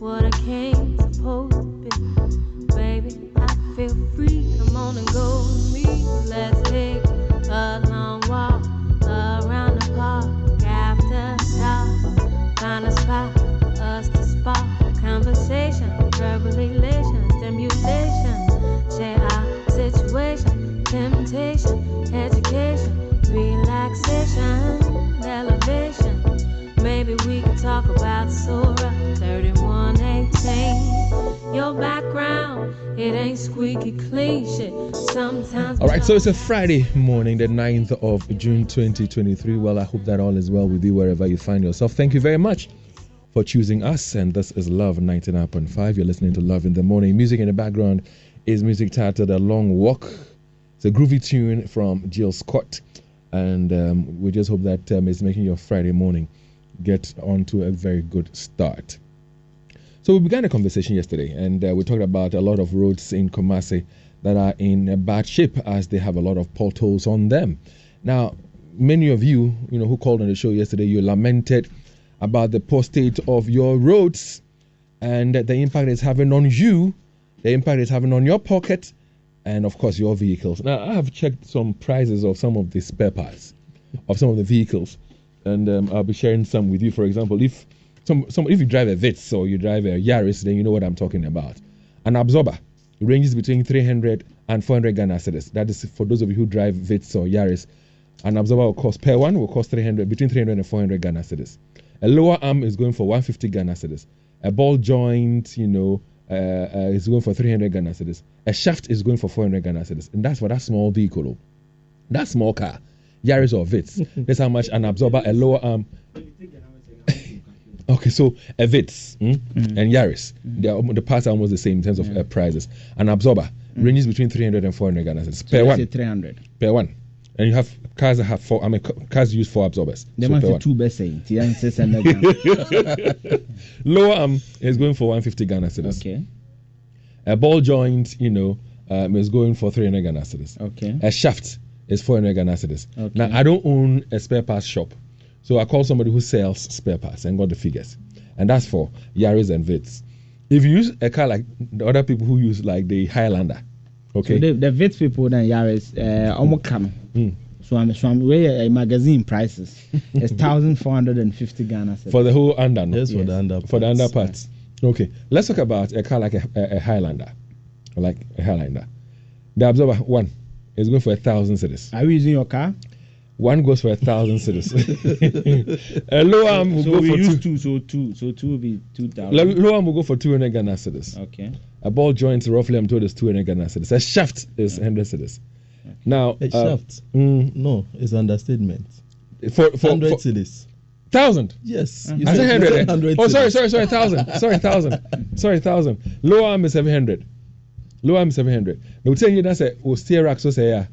what I came supposed to be. Baby, I feel free. Come on and go with me. Let's take a long walk around the park after dark. Find a spot for us to spark conversation, verbal elation, stimulation. Share our situation, temptation, education, relaxation, elevation. Maybe we can talk about Surah 31:18. Your background, it ain't squeaky clean shit. Sometimes. All right, so it's a Friday morning, the 9th of June 2023. Well, I hope that all is well with you wherever you find yourself. Thank you very much for choosing us. And this is Love 99.5. You're listening to Love in the Morning. Music in the background is music titled A Long Walk. It's a groovy tune from Jill Scott. And we just hope that it's making your Friday morning get on to a very good start. So we began a conversation yesterday, and we talked about a lot of roads in Kumasi that are in bad shape as they have a lot of potholes on them. Now, many of you, who called on the show yesterday, you lamented about the poor state of your roads and the impact it's having on you, the impact it's having on your pocket, and of course your vehicles. Now, I have checked some prices of some of the spare parts of some of the vehicles, and I'll be sharing some with you. For example, if you drive a Vitz or you drive a Yaris, then you know what I'm talking about. An absorber ranges between 300 and 400 Ghana cedis. That is for those of you who drive Vitz or Yaris. An absorber will cost between 300 and 400 Ghana cedis. A lower arm is going for 150 Ghana cedis. A ball joint, is going for 300 Ghana cedis. A shaft is going for 400 Ghana cedis. And that's for that small vehicle. That small car, Yaris or Vitz. That's how much an absorber, a lower arm. Okay, so a Vitz and Yaris, the parts are almost the same in terms of prices. An absorber ranges between 300 and 400 Ghana cedis per one. 300 per one. And you have cars that have four. Cars use 4 absorbers. There must be 2 best. Lower arm is going for 150 Ghana cedis. Okay. A ball joint, is going for 300 Ghana cedis. Okay. A shaft is 400 Ghana cedis. Okay. Now, I don't own a spare parts shop, so I call somebody who sells spare parts and got the figures, and that's for Yaris and Vitz. If you use a car like the other people who use like the Highlander, okay. So the Vitz people then Yaris, So I'm where magazine prices is 1,450 Ghana cedis. For the whole under, no? Yes, for the under. For the under parts. Okay, let's talk about a car like a Highlander, like a Highlander. The absorber one is going for 1,000 cedis. Are you using your car? One goes for 1,000 cedis. A low arm will so go we for use 2. So two will be 2,000. Low arm will go for 200 Ghana cedis. Okay. A ball joint, roughly, I'm told, is 200 Ghana cedis. A shaft is 100 cedis. Now, a shaft? No, it's understatement. For 100 cedis. 1,000? Yes. I said 100. Oh, sorry, 1,000. Sorry, 1,000. Low arm is 700. Low arm is 700. Now, tell you that's a steer rack, so say, yeah.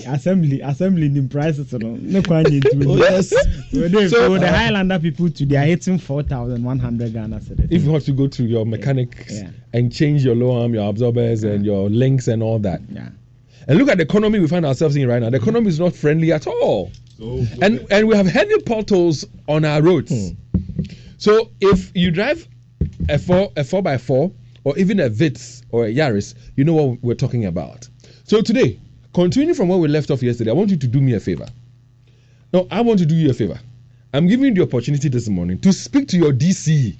Assembly in prices. No question. Oh, yes. So the Highlander people today are hitting 4,100 Ghana cedis. If you have to go to your mechanics and change your low arm, your absorbers, and your links and all that. Yeah. And look at the economy we find ourselves in right now. The economy is not friendly at all. And we have heavy potholes on our roads. So if you drive a 4x4 or even a Vitz or a Yaris, you know what we're talking about. So today, continuing from where we left off yesterday, I want you to do me a favor. No, I want to do you a favor. I'm giving you the opportunity this morning to speak to your DCE.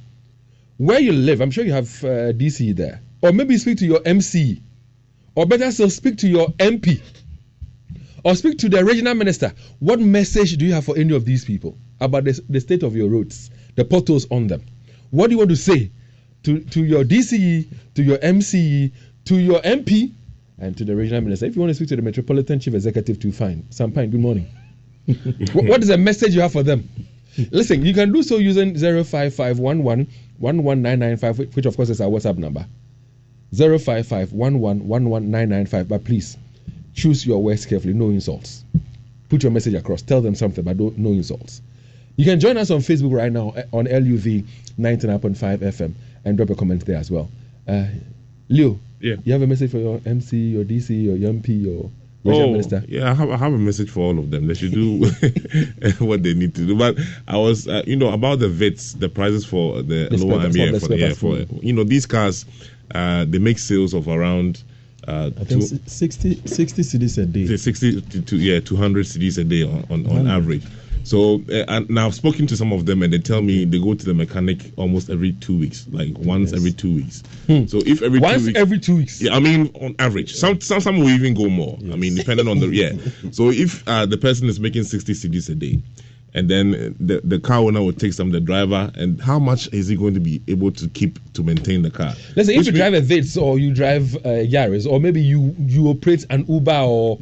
Where you live, I'm sure you have DCE there. Or maybe speak to your MCE. Or better still, speak to your MP. Or speak to the regional minister. What message do you have for any of these people about the state of your roads, the potholes on them? What do you want to say to your DCE, to your MCE, to your MP, and to the regional minister? If you want to speak to the Metropolitan Chief Executive too, fine. Sampine, good morning. What is the message you have for them? Listen, you can do so using 05511 which of course is our WhatsApp number. 05511 but please choose your words carefully. No insults. Put your message across. Tell them something, but no insults. You can join us on Facebook right now on LUV 99.5 FM and drop a comment there as well. Leo, you have a message for your MC, your DC, your MP, Minister? Yeah, I have a message for all of them. They should do what they need to do. But I was, about the VITs, the prices for the lower MBF. These cars, they make sales of around. I think 60 cedis a day. 60 to 200 cedis a day on average. So and now I've spoken to some of them, and they tell me they go to the mechanic almost every 2 weeks, like once every 2 weeks. So if every 2 weeks, yeah, I mean on average, some will even go more. Yes. I mean, depending on the So if the person is making 60 cedis a day, and then the car owner will take the driver, and how much is he going to be able to keep to maintain the car? Let's say if you drive a Vitz or you drive Yaris, or maybe you operate an Uber or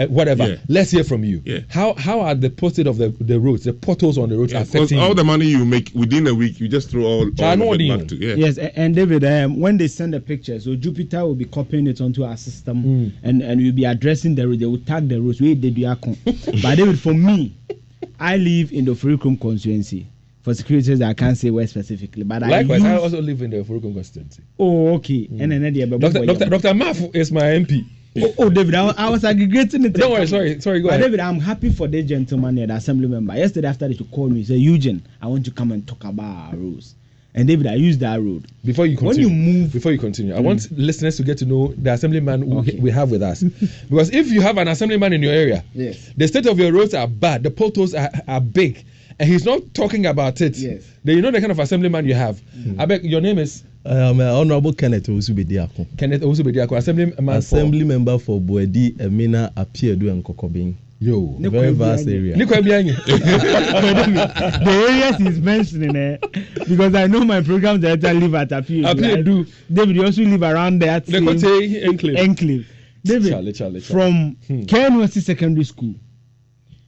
whatever. Yeah. Let's hear from you. Yeah. How are the posted of the roads, the potholes on the roads affecting all the money you make within a week, you just throw all of it back to Yes, and David, when they send the pictures, so Jupiter will be copying it onto our system, and we'll be addressing the road. They will tag the roads. But David, for me, I live in the Ofurikrom constituency. For security reasons, I can't say where specifically. But likewise, I also live in the Ofurikrom constituency. Oh, okay. And then Dr. Mafu is my MP. Oh, David, I was aggregating it. Don't worry, sorry, go ahead. David, I'm happy for the gentleman here, the assembly member. Yesterday after they called me, he said, Eugene, I want to come and talk about our rules. And David, I used that road. Before you continue, I want listeners to get to know the assemblyman we have with us. Because if you have an assemblyman in your area, yes, the state of your roads are bad, the potholes are big, and he's not talking about it, yes, then you know the kind of assemblyman you have. I beg, your name is? Honorable Kenneth Owusu-Bediako. Assembly member for Boedi, Emina, Apiedu, and Kokobing. Yo, very vast area. The areas he's mentioning, because I know my program director live at Apiedu. David, you also live around there. The Kote Enclave. David, Charlie. From KNUST Secondary School.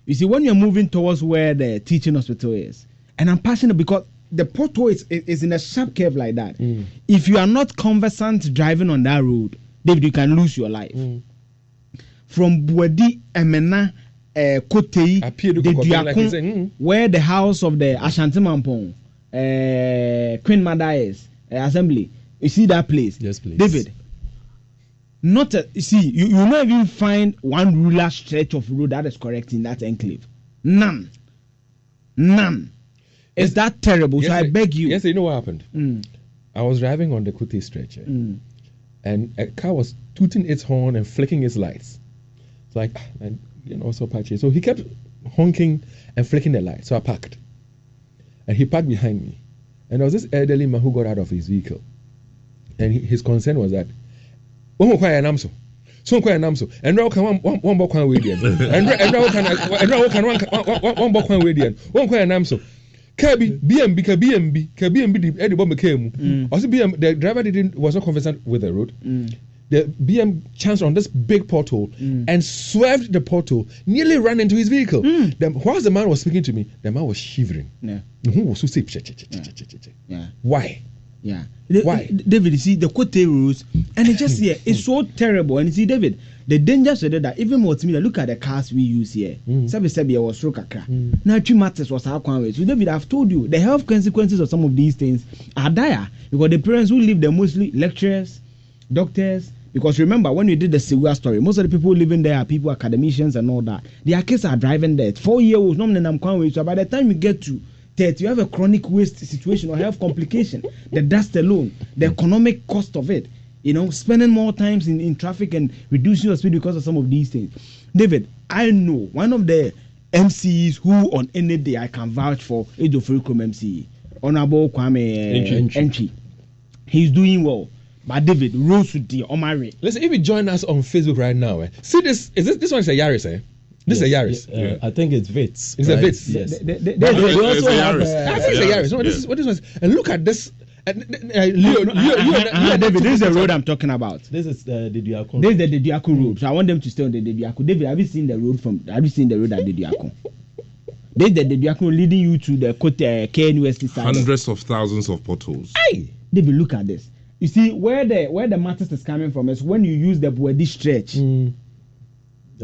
You see, when you're moving towards where the teaching hospital is, and I'm passionate because the pothole is in a sharp curve like that. If you are not conversant driving on that road, David, you can lose your life. From Buedi, Emena, Kotei, Dediakon, where the house of the Ashanti Mampong, Queen Mother is, assembly. You see that place? Yes, please. David, you will not even find one ruler stretch of road that is correct in that enclave. None. Is that terrible? So I beg you. Yes, you know what happened? I was driving on the Kotei stretch, and a car was tooting its horn and flicking its lights. Like, and so patchy. So he kept honking and flicking the light. So I parked. And he parked behind me. And there was this elderly man who got out of his vehicle. And his concern was that, and now can one book one way there. And now can one book one way there. One quite an amso. BMB, Eddie Bomb came. Also, the driver was not conversant with the road. The BM chanced on this big pothole and swerved the pothole, nearly ran into his vehicle. Whilst the man was speaking to me, the man was shivering. Yeah. Yeah. Why? Yeah. Why? David, you see the Kotei rules, and it just it's so terrible. And you see, David, the danger said that even more to me, look at the cars we use here. Sabi was so kakra. Now, 2 matters was how can we? So, David, I've told you the health consequences of some of these things are dire because the parents who live there mostly lecturers, doctors. Because remember, when we did the Siwa story, most of the people living there are people, academicians and all that. Their kids are driving there. 4 year olds, so by the time you get to 30, you have a chronic waste situation or health complication. The dust alone, the economic cost of it, spending more times in traffic and reducing your speed because of some of these things. David, I know one of the MCs who on any day I can vouch for is the Ofurikrom MCE, Honorable Kwame Entry. He's doing well. But David, Rose with the Omari. Listen, if you join us on Facebook right now, see this. This one is a Yaris, eh? This is a Yaris. I think it's Vitz. It's a Vitz. Yes. They also have. I think it's a Yaris. No, this is what this was. And look at this. David, this is the road I'm talking about. This is the Dediakon. This is the Dediakon road. So I want them to stay on the Dediakon. David, have you seen the road at Dediakon? This is the Dediakon leading you to the KNUST side. Hundreds of thousands of potholes. Hey, David, look at this. You see where the matters is coming from is when you use the Buedi stretch. The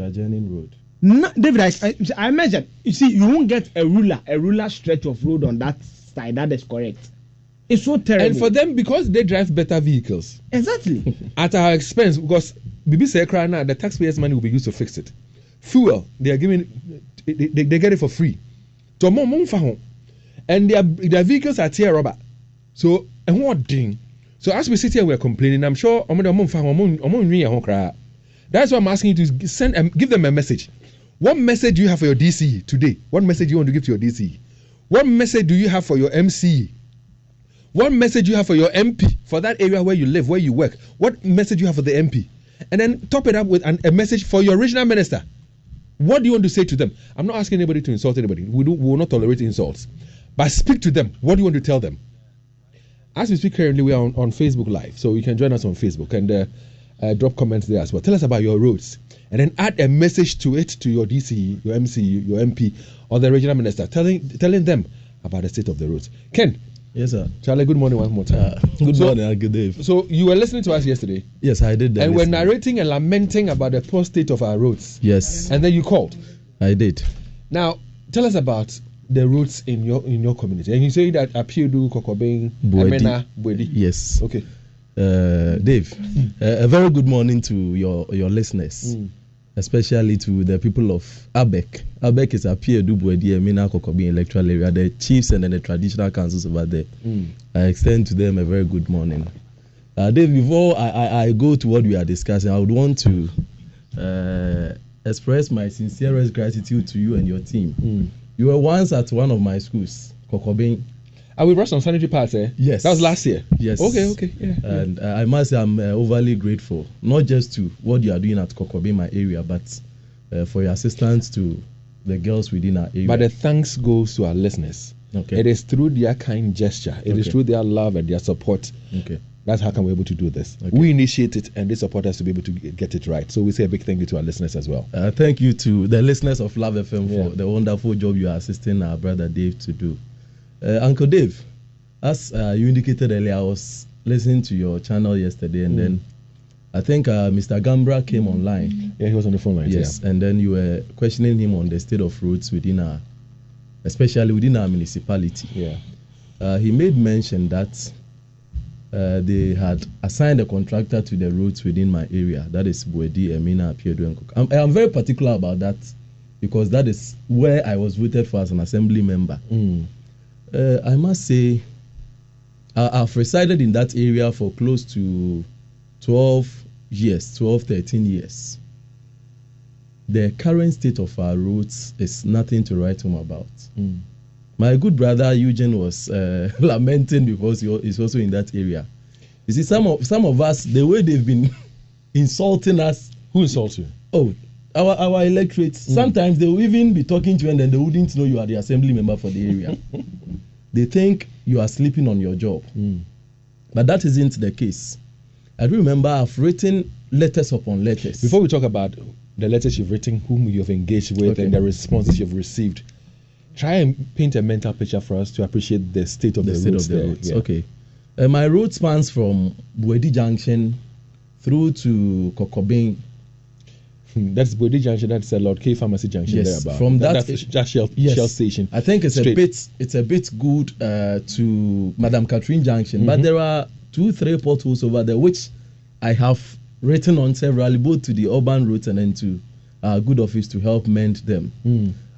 adjoining road. No, David, I measured. You see, you won't get a ruler stretch of road on that side. That is correct. It's so terrible. And for them, because they drive better vehicles. Exactly. At our expense, because BBC Ekrana, the taxpayers' money will be used to fix it. Fuel, they are giving, they get it for free. And their vehicles are tear rubber. So, and what thing? So as we sit here, we're complaining. I'm sure that's why I'm asking you to send and give them a message. What message do you have for your DC today? What message do you want to give to your DC? What message do you have for your MC? What message do you have for your MP for that area where you live, where you work? What message do you have for the MP? And then top it up with a message for your regional minister. What do you want to say to them? I'm not asking anybody to insult anybody. We will not tolerate insults. But speak to them. What do you want to tell them? As we speak currently, we are on Facebook Live. So you can join us on Facebook and drop comments there as well. Tell us about your roads. And then add a message to it to your DC, your MC, your MP, or the regional minister, telling them about the state of the roads. Ken. Yes, sir. Charlie, good morning one more time. Good morning and good day. So you were listening to us yesterday? Yes, I did. And we're narrating and lamenting about the poor state of our roads. Yes. And then you called. I did. Now, tell us about the roads in your community. And you say that Apiedu, Kokobeng, Amena, Bwedi. Yes. Okay. Dave, a very good morning to your listeners. Especially to the people of Abek. Abek is Apiedu, Bwedi, Amena, Kokobeng electoral area, the chiefs and then the traditional councils over there. I extend to them a very good morning. Dave, before I go to what we are discussing, I would want to express my sincerest gratitude to you and your team. You were once at one of my schools, Kokobeng. We brought some sanitary parts, eh? Yes. That was last year? Yes. Okay. Yeah. And I must say I'm overly grateful, not just to what you are doing at Kokobeng, my area, but for your assistance to the girls within our area. But the thanks goes to our listeners. Okay. It is through their kind gesture. It is through their love and their support. Okay. That's how come we're able to do this. Okay. We initiate it and they support us to be able to get it right. So we say a big thank you to our listeners as well. Thank you to the listeners of Love FM for the wonderful job you are assisting our brother Dave to do. Uncle Dave, as you indicated earlier, I was listening to your channel yesterday and then I think Mr. Gambra came online. Yeah, he was on the phone line. Yes, and then you were questioning him on the state of roads especially within our municipality. Yeah. He made mention that they had assigned a contractor to the roads within my area. That is Bwedi, Amena, Apiedu, and Kokobeng. I'm very particular about that because that is where I was voted for as an assembly member. I must say, I've resided in that area for close to 13 years. The current state of our roads is nothing to write home about. My good brother Eugene was lamenting because he's also in that area. You see, some of us, the way they've been insulting us. Who insults you? Oh, our electorates. Sometimes they will even be talking to you and then they wouldn't know you are the assembly member for the area. They think you are sleeping on your job. But that isn't the case. I do remember I've written letters upon letters. Before we talk about the letters you've written, whom you've engaged with, and the responses you've received, try and paint a mental picture for us to appreciate the state of the roads. Yeah. Okay. My road spans from Bwedi Junction through to Kokobeng. That's Bwedi Junction. That's Lord K Pharmacy Junction. Yes. Thereabout. From that Shell station. I think it's a bit good to Madam Catherine Junction, but there are 2-3 potholes over there which I have written on severally, both to the urban roads and then to good office to help mend them.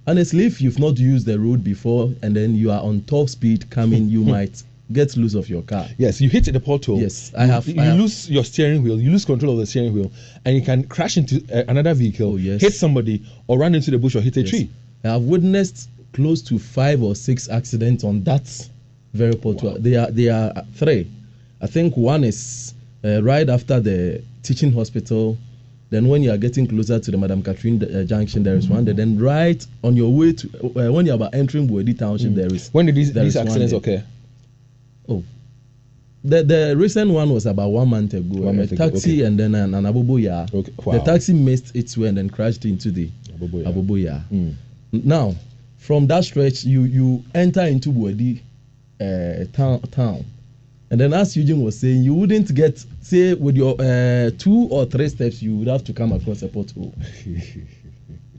Honestly, if you've not used the road before and then you are on top speed coming, you might get loose of your car. Yes, you hit the pothole. Yes, you lose your steering wheel, you lose control of the steering wheel, and you can crash into another vehicle, hit somebody, or run into the bush or hit a tree. I have witnessed close to 5 or 6 accidents on that very pothole. Wow. They are 3. I think one is right after the teaching hospital. Then when you are getting closer to the Madam Catherine Junction, there is one. Then right on your way to when you are about entering Bwedi Township, there is. When did these accidents occur? Oh, the recent one was about 1 month ago. A taxi and then an Aboboya. Okay. Wow. The taxi missed its way and then crashed into the Aboboya. Now, from that stretch, you enter into Bwedi town. And then as Eugene was saying, you wouldn't get, say, with your 2 or 3 steps, you would have to come across a pothole.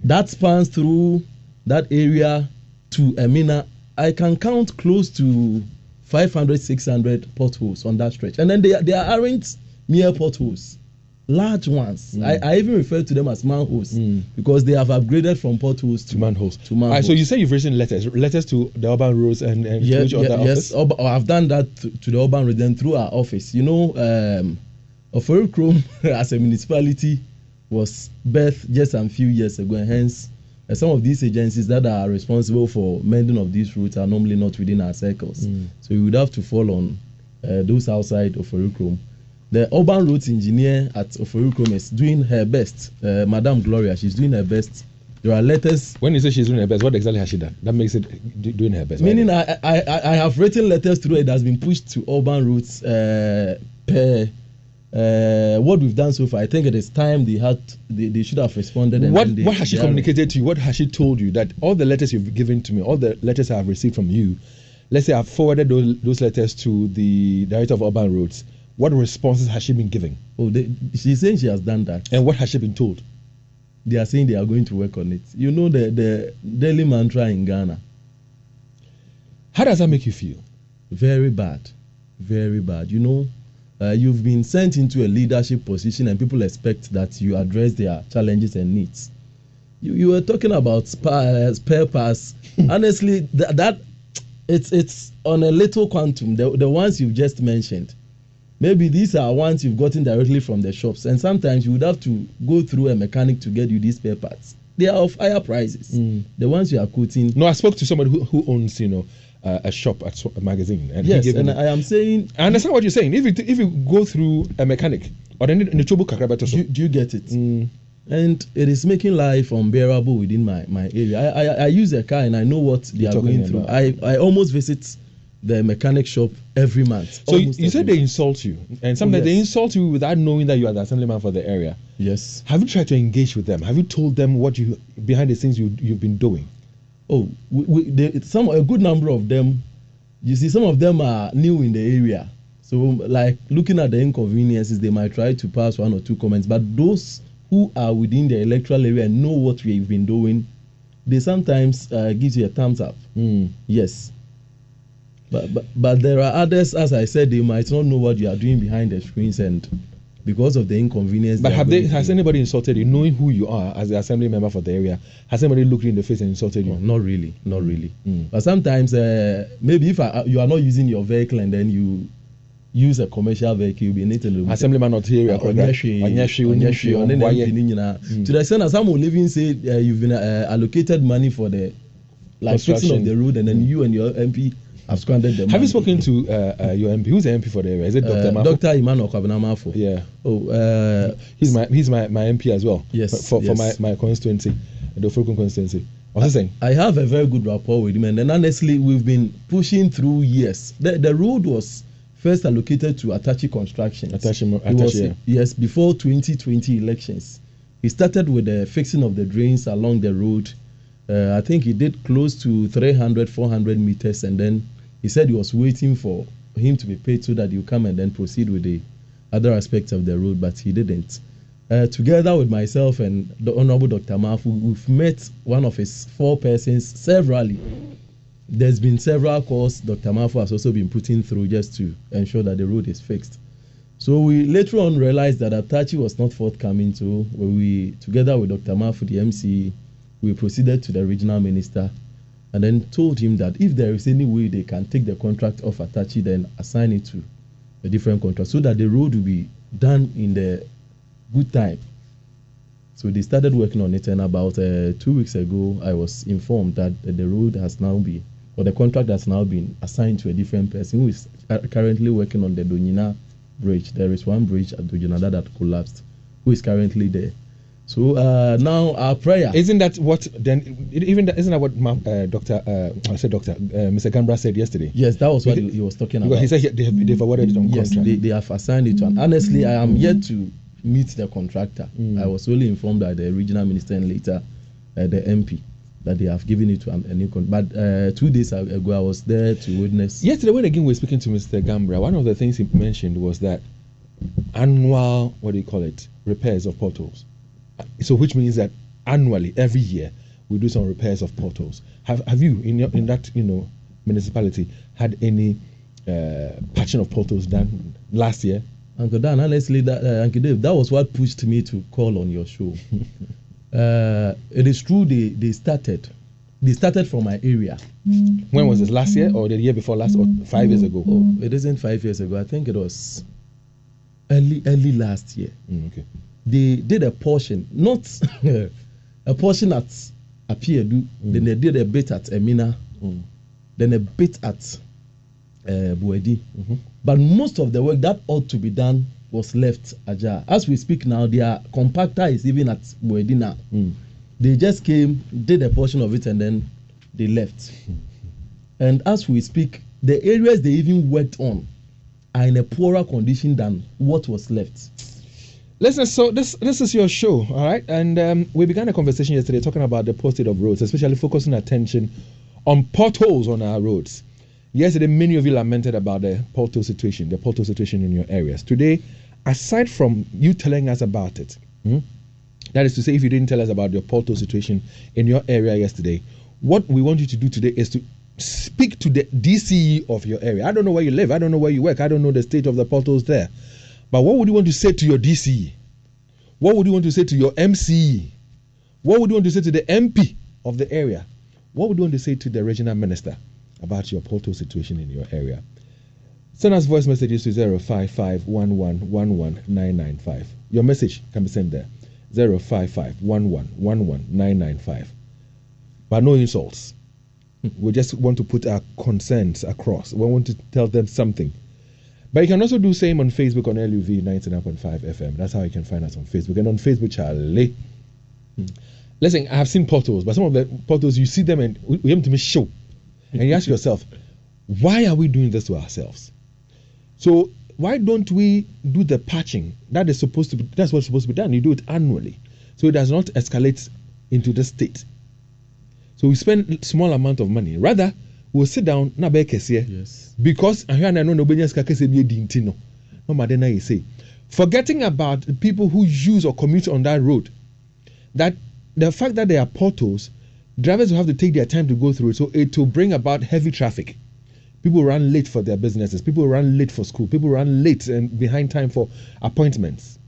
That spans through that area to Amena. I can count close to 500, 600 potholes on that stretch. And then they aren't mere potholes. large ones. I even refer to them as manholes because they have upgraded from potholes to manholes. manholes. So you say you've written letters to the urban roads and to each other office? Yes, I've done that to the urban roads and through our office. You know, Oforokrom as a municipality was birthed just a few years ago, and hence some of these agencies that are responsible for mending of these routes are normally not within our circles. So we would have to fall on those outside Oforokrom. The urban roads engineer at Oforokrom is doing her best. Madam Gloria, she's doing her best. There are letters. When you say she's doing her best, what exactly has she done? That makes it doing her best. Meaning, I have written letters through it that has been pushed to urban routes per what we've done so far. I think it is time they should have responded. And what has she communicated to you? What has she told you? That all the letters you've given to me, all the letters I have received from you, let's say I've forwarded those letters to the director of urban roads. What responses has she been giving? Oh, she's saying she has done that. And what has she been told? They are saying they are going to work on it. You know the daily mantra in Ghana. How does that make you feel? Very bad. Very bad. You know, you've been sent into a leadership position and people expect that you address their challenges and needs. You were talking about spare parts. Honestly, that it's on a little quantum. The ones you've just mentioned. Maybe these are ones you've gotten directly from the shops, and sometimes you would have to go through a mechanic to get you these spare parts. They are of higher prices. The ones you are quoting. No, I spoke to somebody who owns, a shop at a magazine. And yes, and I am saying. I understand what you're saying. If you go through a mechanic, or do you get it? And it is making life unbearable within my area. I use a car and I know what they are going through. I almost visit the mechanic shop every month. So you said they insult you, and sometimes they insult you without knowing that you are the assemblyman for the area. Yes. Have you tried to engage with them? Have you told them what you behind the scenes you've been doing? Oh, a good number of them. You see, some of them are new in the area, so like looking at the inconveniences, they might try to pass one or two comments. But those who are within the electoral area and know what we've been doing, they sometimes give you a thumbs up. Yes. But there are others, as I said, they might not know what you are doing behind the screens, and because of the inconvenience. But has anybody insulted you, knowing who you are as the assembly member for the area? Has anybody looked you in the face and insulted you? No, not really. But sometimes, maybe if you are not using your vehicle and then you use a commercial vehicle, you'll be needing assemblyman not here. To the extent that some will even say you've been allocated money for the fixing of the road, and then you and your MP have squandered them. Have you spoken to your MP? Who's the MP for the area? Is it Dr. Mafo? Dr. Emmanuel Kwabena-Mafo. Yeah. Oh, he's my MP as well. Yes. For my constituency, the Oforokrom constituency. What's he saying? I have a very good rapport with him, and then honestly, we've been pushing through years. The road was first allocated to Atachi Construction. Yes, before 2020 elections. He started with the fixing of the drains along the road. I think he did close to 300, 400 meters, and then he said he was waiting for him to be paid so that he'll come and then proceed with the other aspects of the road, but he didn't. Together with myself and the Honorable Dr. Mafo, we've met one of his 4 persons severally. There's been several calls Dr. Mafo has also been putting through just to ensure that the road is fixed. So we later on realized that Atachi was not forthcoming, so we, together with Dr. Mafo, the MC, we proceeded to the regional minister and then told him that if there is any way they can take the contract off Atachi, then assign it to a different contract so that the road will be done in the good time. So they started working on it, and about 2 weeks ago, I was informed that the road has now been, or the contract has now been assigned to a different person who is currently working on the Donyina bridge. There is one bridge at Donyina that collapsed, who is currently there. So now our prayer. Isn't that what then? Isn't that what Mr. Gambra said yesterday? Yes, that was what he was talking about. He said they've awarded it on contract. Yes, they have assigned it to. And honestly, I am yet to meet the contractor. I was only informed by the regional minister and later the MP that they have given it to a new contract. But 2 days ago, I was there to witness. Yesterday, when again we were speaking to Mr. Gambra, one of the things he mentioned was that annual, repairs of potholes. So which means that annually, every year, we do some repairs of potholes. Have you in that municipality had any patching of potholes done last year? Uncle Dan, honestly, Uncle Dave, that was what pushed me to call on your show. It is true they started from my area. When was this? Last year or the year before last, or 5 years ago? Oh, it isn't 5 years ago. I think it was early last year. Okay. They did a portion, not a portion at Apiedu, then they did a bit at Emina, then a bit at Buedi. But most of the work that ought to be done was left ajar. As we speak now, their compactor is even at Buedi now. They just came, did a portion of it, and then they left. And as we speak, the areas they even worked on are in a poorer condition than what was left. Listen, so this is your show, all right? And we began a conversation yesterday talking about the poor state of roads, especially focusing attention on potholes on our roads. Yesterday, many of you lamented about the pothole situation in your areas. Today, aside from you telling us about it, that is to say, if you didn't tell us about your pothole situation in your area yesterday, what we want you to do today is to speak to the DCE of your area. I don't know where you live. I don't know where you work. I don't know the state of the potholes there. But what would you want to say to your DCE? What would you want to say to your MCE? What would you want to say to the MP of the area? What would you want to say to the regional minister about your pothole situation in your area? Send us voice messages to 05511119995. Your message can be sent there. 05511119995. But no insults. We just want to put our concerns across. We want to tell them something. But you can also do same on Facebook on LUV 99.5 FM. That's how you can find us on Facebook. And on Facebook, Charlie. Listen, I have seen potholes, but some of the potholes, you see them and we have to show. And you ask yourself, why are we doing this to ourselves? So why don't we do the patching? That's what's supposed to be done. You do it annually. So it does not escalate into the state. So we spend a small amount of money. Rather, we'll sit down, yes. Because forgetting about the people who use or commute on that road, that the fact that there are potholes, drivers will have to take their time to go through it, so it will bring about heavy traffic. People run late for their businesses, people run late for school, people run late and behind time for appointments.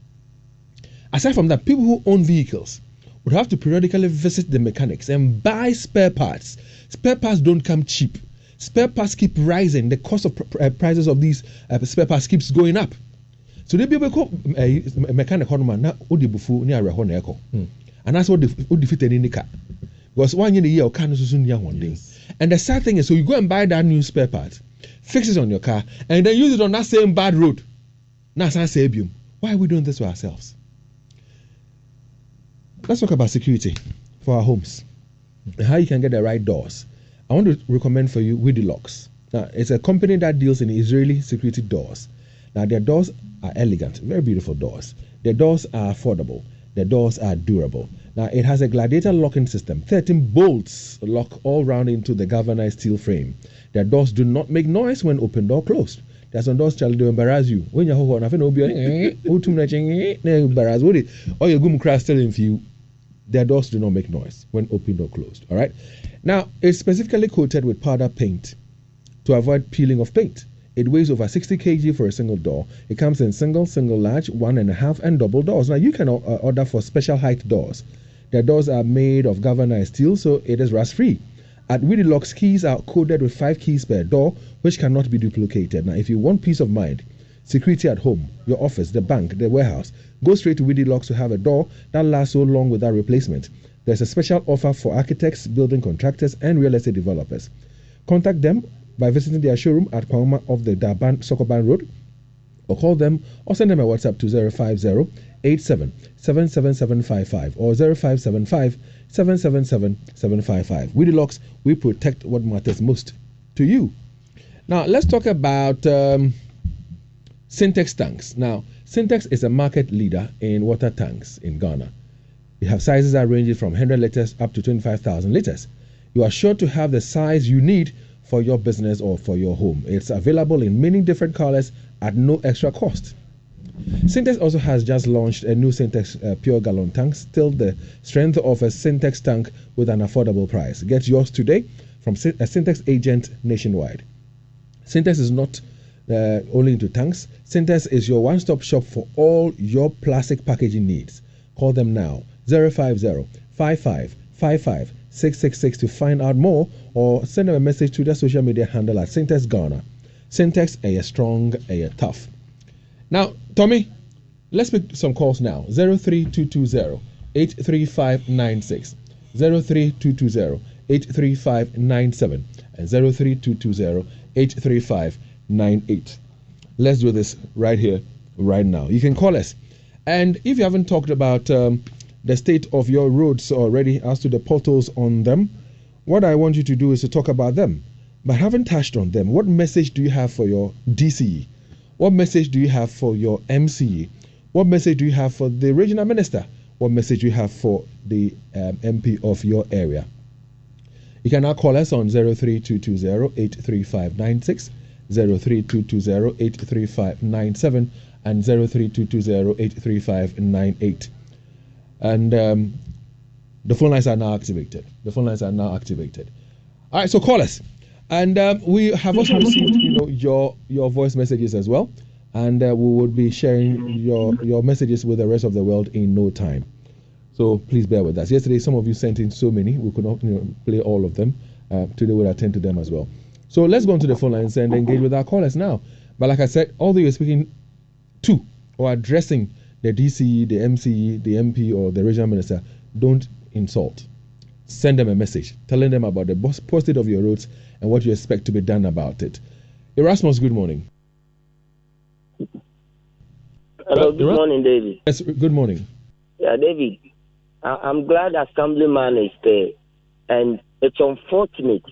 Aside from that, people who own vehicles would have to periodically visit the mechanics and buy spare parts. Spare parts don't come cheap. Spare parts keep rising. The cost of prices of these spare parts keeps going up. So they be able to mechanic na odibufu ni areho na eko. And that's what defeat any car. Because 1 year or car no so near one day. And the sad thing is, so you go and buy that new spare part, fix it on your car, and then use it on that same bad road. Now why are we doing this to ourselves? Let's talk about security for our homes and how you can get the right doors. I want to recommend for you Widdy Locks. Now, it's a company that deals in Israeli security doors. Now, their doors are elegant, very beautiful doors. Their doors are affordable. Their doors are durable. Now, it has a gladiator locking system. 13 bolts lock all round into the galvanized steel frame. Their doors do not make noise when opened or closed. There's some doors that will embarrass you. When you're home, nothing will be embarrassed. Or your gum crash telling you. Their doors do not make noise when opened or closed. All right. Now, it's specifically coated with powder paint to avoid peeling of paint. It weighs over 60 kg for a single door. It comes in single, large, 1.5, and double doors. Now, you can order for special height doors. Their doors are made of galvanized steel, so it is rust-free. At Widdy Locks, keys are coded with 5 keys per door, which cannot be duplicated. Now, if you want peace of mind, security at home, your office, the bank, the warehouse, go straight to Widdy Locks to have a door that lasts so long without replacement. There's a special offer for architects, building contractors, and real estate developers. Contact them by visiting their showroom at Kwangma of the Durban Sokoban Road, or call them or send them a WhatsApp to 050-87-77755 or 0575-777-755. Widdy Locks, we protect what matters most to you. Now, let's talk about Syntex tanks. Now, Syntex is a market leader in water tanks in Ghana. We have sizes that range from 100 liters up to 25,000 liters. You are sure to have the size you need for your business or for your home. It's available in many different colors at no extra cost. Syntex also has just launched a new Syntex pure gallon tank, still the strength of a Syntex tank with an affordable price. Get yours today from a Syntex agent nationwide. Syntex is not only into tanks. Syntex is your one-stop shop for all your plastic packaging needs. Call them now, 050-5555-666 to find out more, or send them a message to their social media handle at Syntex Ghana. Syntex, strong, tough. Now, Tommy, let's make some calls now. 03220-83596, 03220-83597, and 03220-83598. Let's do this right here, right now. You can call us. And if you haven't talked about the state of your roads already as to the potholes on them, what I want you to do is to talk about them. But haven't touched on them. What message do you have for your DCE? What message do you have for your MCE? What message do you have for the regional minister? What message do you have for the MP of your area? You can now call us on 03220-83596, 03220-83597, and 03220-83598. And the phone lines are now activated. All right, so call us. And we have also received, your voice messages as well, and we will be sharing your messages with the rest of the world in no time. So please bear with us. Yesterday, some of you sent in so many, we could not play all of them. Today, we'll attend to them as well. So let's go onto the phone lines and engage with our callers now. But like I said, although you're speaking to or addressing the DCE, the MCE, the MP, or the regional minister, don't insult. Send them a message telling them about the poor state of your roads and what you expect to be done about it. Erasmus, good morning. Hello, good morning, David. Yes, good morning. Yeah, David, I'm glad Assemblyman is there. And it's unfortunate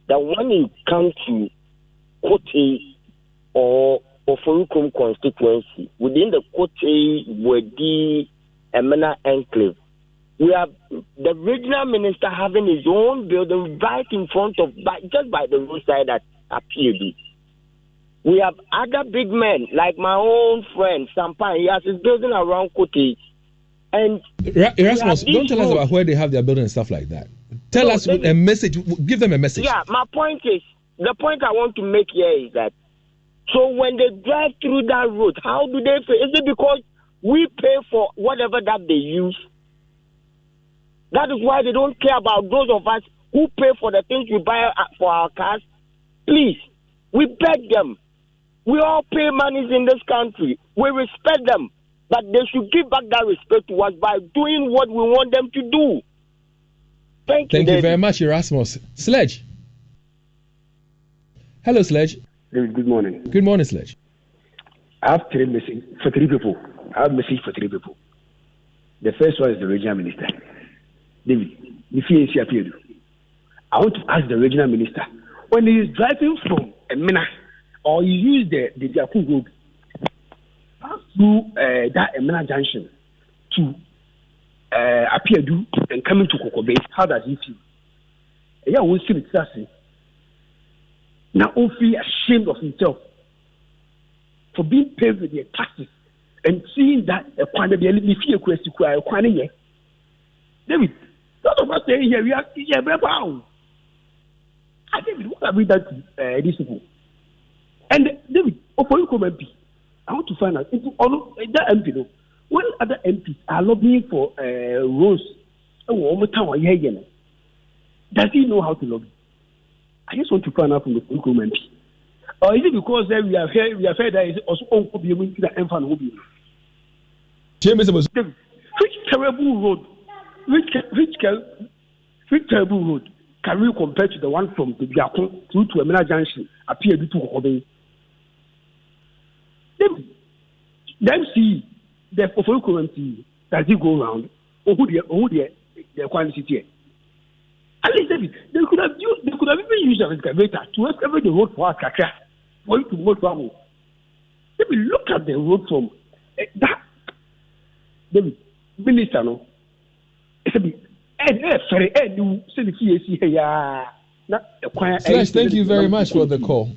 that when it comes to Kote or Ofurukum constituency, within the Kote, Wedi, Emena enclave, we have the regional minister having his own building right in front of, just by the roadside at PAD. We have other big men, like my own friend, Sampan. He has his building around Kote. And Erasmus, don't tell us about where they have their building and stuff like that. Tell us a message. Give them a message. Yeah, the point I want to make here is that, so when they drive through that road, how do they feel? Is it because we pay for whatever that they use? That is why they don't care about those of us who pay for the things we buy for our cars. Please, we beg them. We all pay monies in this country. We respect them. But they should give back that respect to us by doing what we want them to do. Thank you very much, Erasmus. Sledge. Hello, Sledge. Good morning. Good morning, Sledge. I have three messages for three people. The first one is the regional minister. David, I want to ask the regional minister, when he is driving from Emina, or you use the Jakun Road, pass through that Emina junction to Apiedu and coming to Koko Base, how does he feel? Yeah, we see it. Now, he feel ashamed of himself for being paid with their taxes and seeing that David, lot of us saying here, we are very proud. I think what have we done to these people? And David, for you come MP, I want to find out into all that MP, when other MPs are lobbying for roads, does he know how to lobby? I just want to find out from the Furukum MP. Or is it because we have heard that is also on be able to the infant hobby? Which terrible road, which terrible road can we compare to the one from the Biakon through to Emina Junction appear to Kobe? Then see the Furukum MP, does he go around? Or who the quantity here? At least they could have even used an excavator to excavate the road for us, for you to go travel. Let me look at the road from that. The minister, no. Slash, thank you very much for the call.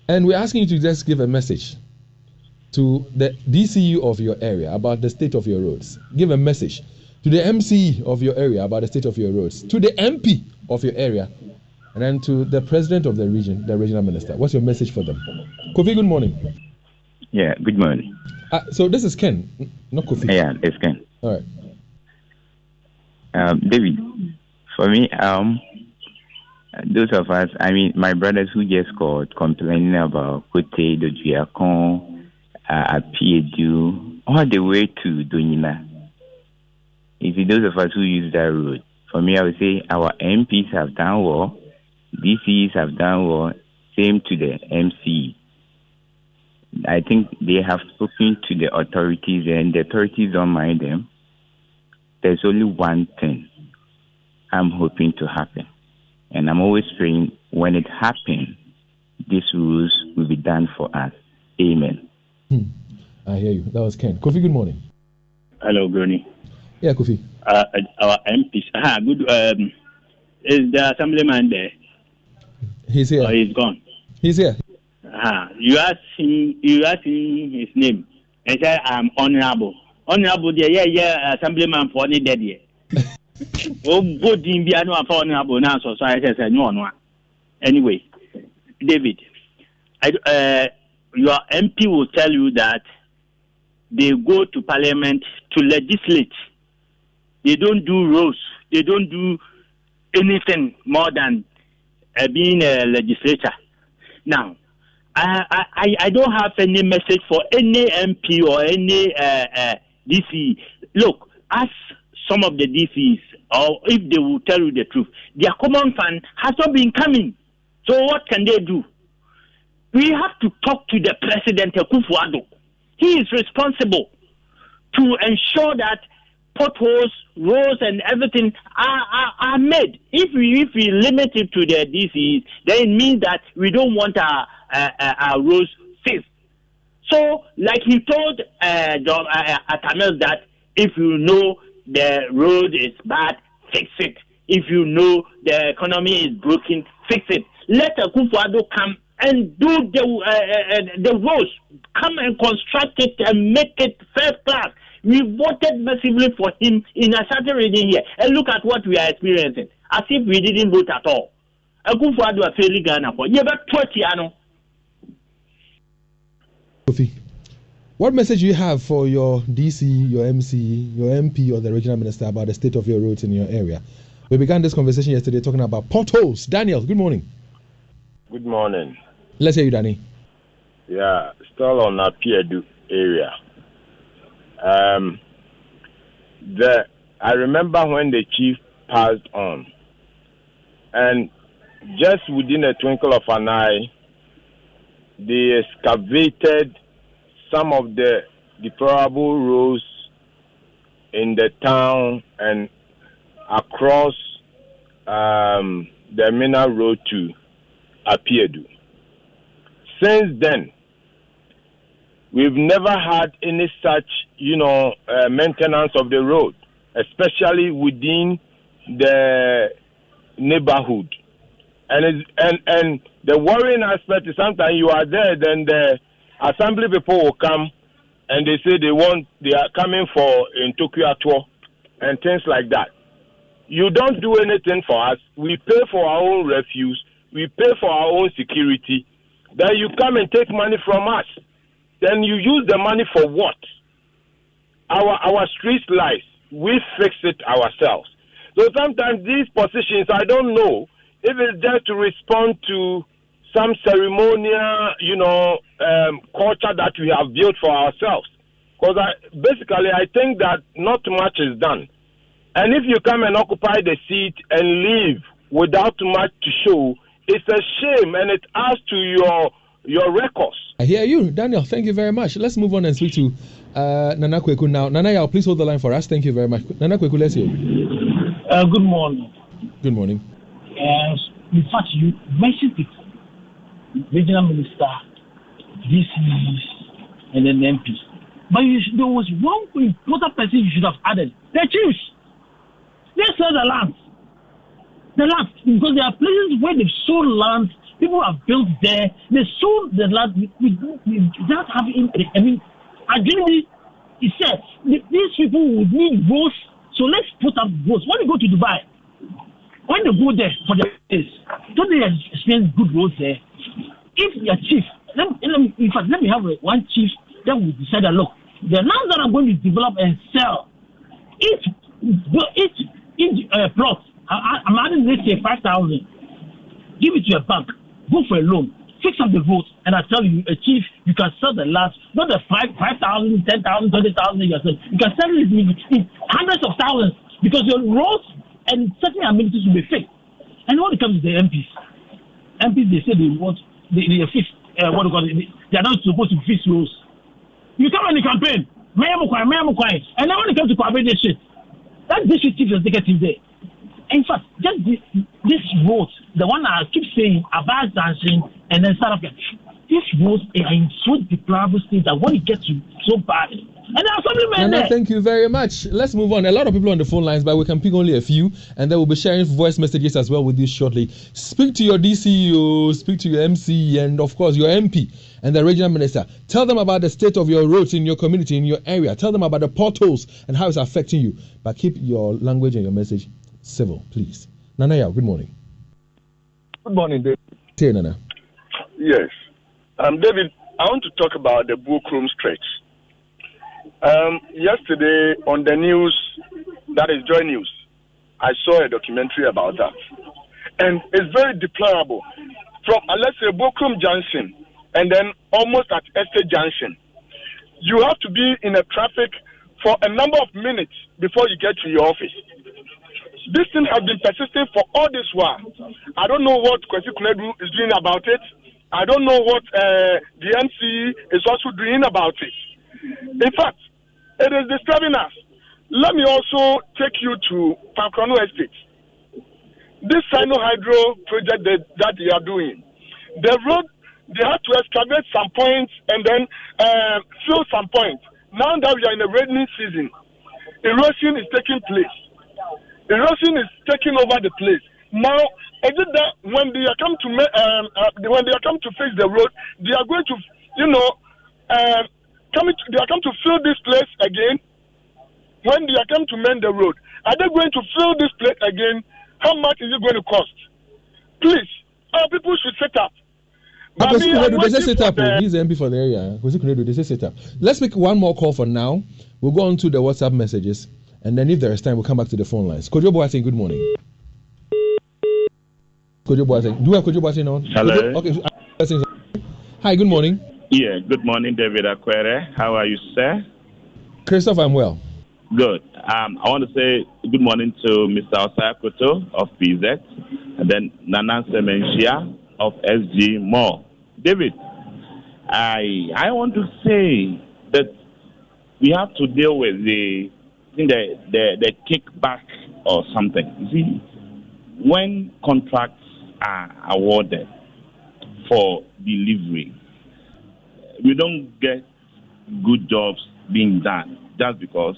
And we're asking you to just give a message to the DCU of your area about the state of your roads. Give a message to the MCE of your area about the state of your roads. To the MP of your area And then to the president of the region, the regional minister, what's your message for them? Kofi, good morning. Yeah, good morning. So this is Ken, not Kofi. Yeah, it's Ken. All right. David, for me, those of us, I mean, my brothers who just called complaining about Kote, Dojiakon, Apiedu, all the way to Donina. You see, those of us who use that road, for me, I would say our MPs have done well, DCs have done well, same to the MC. I think they have spoken to the authorities and the authorities don't mind them. There's only one thing I'm hoping to happen. And I'm always praying when it happens, these rules will be done for us. Amen. I hear you. That was Ken. Kofi, good morning. Hello, Gurney. Yeah, Kofi. Our MPs. Good. Is the assemblyman there? He's here. Or he's gone? He's here. You asked him his name. And said, I'm honorable. Honorable, yeah, assemblyman for any dead year. Anyway, David, your MP will tell you that they go to parliament to legislate. They don't do roles. They don't do anything more than being a legislator. Now, I don't have any message for any MP or any DC. Look, ask some of the DCs, or if they will tell you the truth, their common fund has not been coming. So what can they do? We have to talk to the president, Akufo-Addo. He is responsible to ensure that potholes, roads, and everything are made. If we limit it to the DCs, then it means that we don't want our roads fixed. So, like he told Atamel that if you know the road is bad, fix it. If you know the economy is broken, fix it. Let Akufo-Addo come and do the roads. Come and construct it and make it first class. We voted massively for him in a certain region here. And look at what we are experiencing. As if we didn't vote at all. Akufo-Addo are failing Ghana for. You have 20 years. Kofi, what message do you have for your DC, your MC, your MP, or the regional minister about the state of your roads in your area? We began this conversation yesterday talking about potholes. Daniel, good morning. Good morning. Let's hear you, Danny. Yeah, still on Apiedu area. I remember when the chief passed on, and just within a twinkle of an eye, they excavated some of the deplorable roads in the town and across the Mina Road to Apiedu. Since then, we've never had any such, maintenance of the road, especially within the neighborhood. And the worrying aspect is sometimes you are there, then the assembly people will come and they say they are coming for in Tokyo tour and things like that. You don't do anything for us. We pay for our own refuse. We pay for our own security. Then you come and take money from us. Then you use the money for what? Our street lights, we fix it ourselves. So sometimes these positions, I don't know if it's just to respond to some ceremonial, culture that we have built for ourselves. Because I think that not much is done. And if you come and occupy the seat and leave without much to show, it's a shame and it adds to your records. I hear you, Daniel. Thank you very much. Let's move on and speak to Nana Kweku now. Nana, please hold the line for us. Thank you very much. Nana Kweku, let's hear you. Good morning. Good morning. In fact, you mentioned it. Regional Minister, DCs, and then MPs. But there was one important person you should have added. The chiefs. They sell the land. The land. Because there are places where they've sold land. People have built there. They sold the land. We don't have interest. I mean, ideally, he said, these people would need roads. So let's put up roads. When you go to Dubai, when they go there for the days, don't they experience good roads there? If your chief, in fact, let me have one chief that will decide that, look, the lands that I'm going to develop and sell, each plot, I'm adding this year 5,000. Give it to a bank, go for a loan, fix up the roads, and I tell you, a chief, you can sell the lands, not the 5,000, 10,000, 20,000 yourself. You can sell it in hundreds of thousands because your roads and certain amenities will be fixed. And when it comes to the MPs, they say they want they fix what do you call it? They are not supposed to fix roads. You come on the campaign, and then when it comes to coordinate shit, that district chief executive there. In fact, just this road, the one I keep saying about dancing and then South Africa, these roads are in so deplorable state that when it gets so bad, and there are so many men there. Thank you very much. Let's move on. A lot of people on the phone lines, but we can pick only a few, and then we'll be sharing voice messages as well with you shortly. Speak to your DCO, speak to your MC, and of course your MP and the regional minister. Tell them about the state of your roads in your community, in your area. Tell them about the potholes and how it's affecting you. But keep your language and your message civil, please. Nanaya, good morning. Good morning, David. Hey, Nana. Yes. David, I want to talk about the Bukrum stretch. Yesterday on the news, that is Joy News, I saw a documentary about that. And it's very deplorable. From, let's say, Bukrum Junction, and then almost at Estate Junction, you have to be in a traffic for a number of minutes before you get to your office. This thing has been persisting for all this while. I don't know what Kwesi Kunedu is doing about it. I don't know what the MC is also doing about it. In fact, it is disturbing us. Let me also take you to Pakrano Estate. This Sino-Hydro project that they are doing, the road, they had to excavate some points and then fill some points. Now that we are in the rainy season, erosion is taking place. Erosion is taking over the place. Now, is it that when they are come to fix the road, they are going to, they are come to fill this place again? When they are come to mend the road, are they going to fill this place again? How much is it going to cost? Please, our people should set up. He's the MP for the area. They say set up. Let's make one more call for now. We'll go on to the WhatsApp messages. And then if there is time, we'll come back to the phone lines. Kojo Boateng, good morning. Kojo Boateng. Do we have Kojo Boateng on? Hello. Okay. Hi, good morning. Yeah, good morning, David Akwere. How are you, sir? Christopher, I'm well. Good. I want to say good morning to Mr. Osaya Koto of PZ, and then Nana Semenshia of SG Mall. David, I want to say that we have to deal with the kickback or something. You see, when contracts are awarded for delivery, we don't get good jobs being done just because,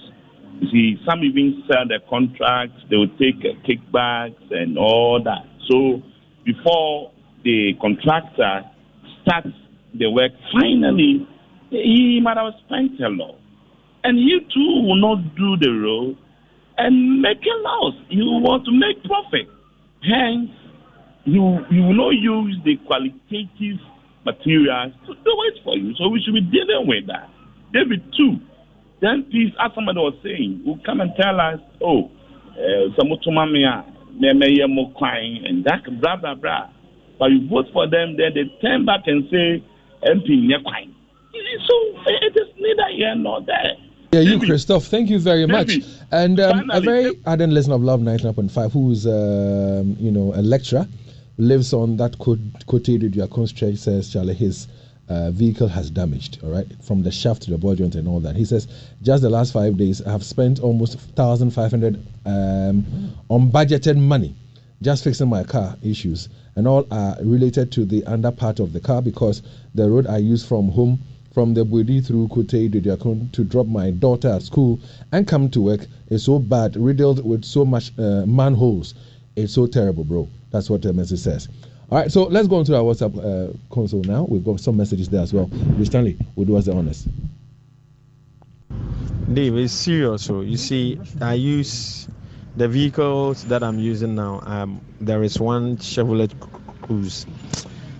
you see, some even sell their contracts, they will take kickbacks and all that. So before the contractor starts the work, finally, he might have spent a lot. And you too will not do the road and make a loss. You want to make profit. Hence, you will not use the qualitative materials to do it for you. So we should be dealing with that. David, too. Then please, as somebody was saying, will come and tell us, and that blah blah blah. But you vote for them, then they turn back and say MP Nyakwine. So it is neither here nor there. Yeah, you, Christoph, thank you very much. And a very ardent listener of Love 99.5, who is, a lecturer, lives on that Cote de Diacon stretch, says, Charlie, his vehicle has damaged, all right, from the shaft to the ball joint and all that. He says, just the last 5 days, I have spent almost 1,500 on budgeted money just fixing my car issues. And all are related to the under part of the car because the road I use from home, from the Budi through Cote de Diacon to drop my daughter at school and come to work is so bad, riddled with so much manholes. It's so terrible, bro. That's what the message says. All right, so let's go on to our WhatsApp console now. We've got some messages there as well. Stanley will do us the honors. Dave, it's serious. So you see, I use The vehicles that I'm using now, there is one Chevrolet Cruze.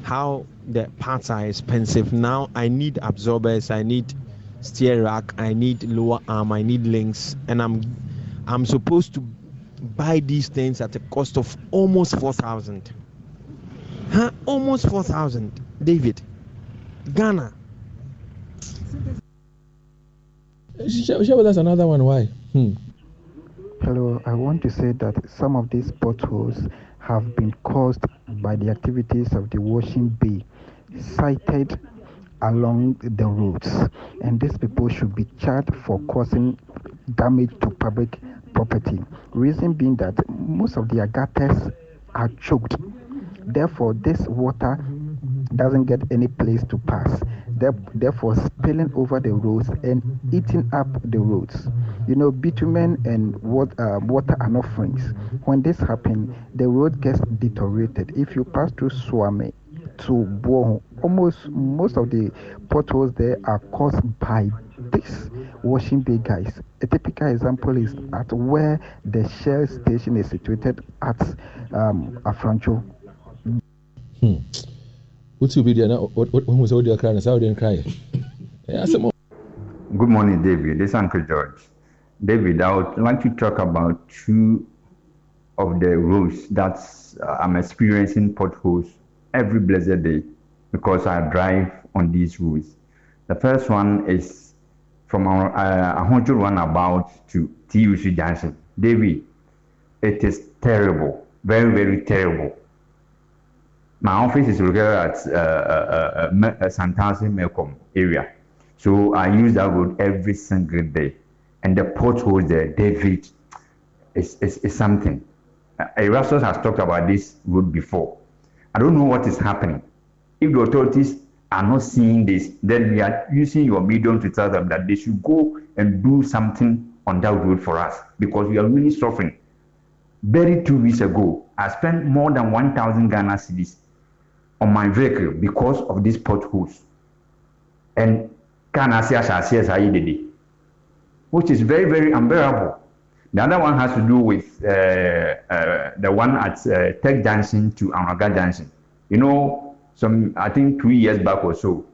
How the parts are expensive. Now I need absorbers, I need steer rack, I need lower arm, I need links, and I'm supposed to buy these things at a cost of almost 4,000. Almost 4,000. David, Ghana. Share with us another one. Why? Hello, I want to say that some of these potholes have been caused by the activities of the washing bay sited along the roads, and these people should be charged for causing damage to public property. Reason being that most of their gutters are choked, therefore this water doesn't get any place to pass, therefore spilling over the roads and eating up the roads. You know, bitumen and water are not friends. When this happens, the road gets deteriorated. If you pass through Swami to Boho, most of the potholes there are caused by this washing bay guys. A typical example is at where the Shell station is situated at Afrancho. What's your video now? When was audio crying? I didn't cry. Good morning, David. This is Uncle George. David, I would like to talk about two of the roads that I'm experiencing potholes every blessed day because I drive on these roads. The first one is from our Ahonjo runabout to TUC Junction. David, it is terrible, very, very terrible. My office is located at Santasi Melcom area. So I use that road every single day. And the potholes there, David, is something. Erastus has talked about this road before. I don't know what is happening. If the authorities are not seeing this, then we are using your medium to tell them that they should go and do something on that road for us because we are really suffering. Barely 2 weeks ago, I spent more than 1,000 Ghana cedis on my vehicle because of these potholes. And which is very, very unbearable. The other one has to do with the one at Tech Junction to Amaga Junction. You know, I think 2 years back or so,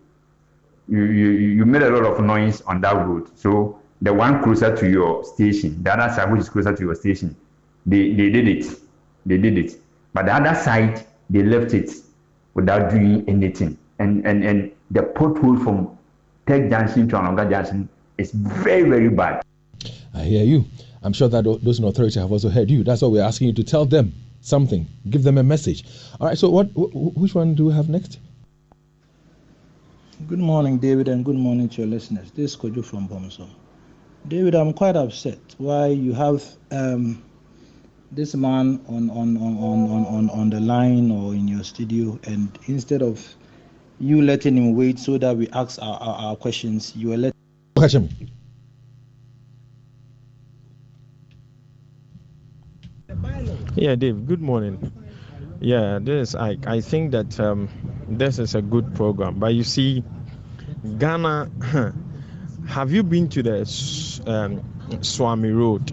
you made a lot of noise on that road. So the one closer to your station, the other side which is closer to your station, they did it. They did it. But the other side, they left it without doing anything. And the pothole from Tech Junction to Amaga Junction is very, very bad. I hear you. I'm sure that those in authority have also heard you. That's why we're asking you to tell them something. Give them a message. All right, so which one do we have next? Good morning, David, and good morning to your listeners. This is Kojo from Bomso. David, I'm quite upset why you have this man on the line or in your studio, and instead of you letting him wait so that we ask our questions, you are letting him. Yeah, Dave, good morning. Yeah, I think that this is a good program. But you see, Ghana, have you been to the Swami Road?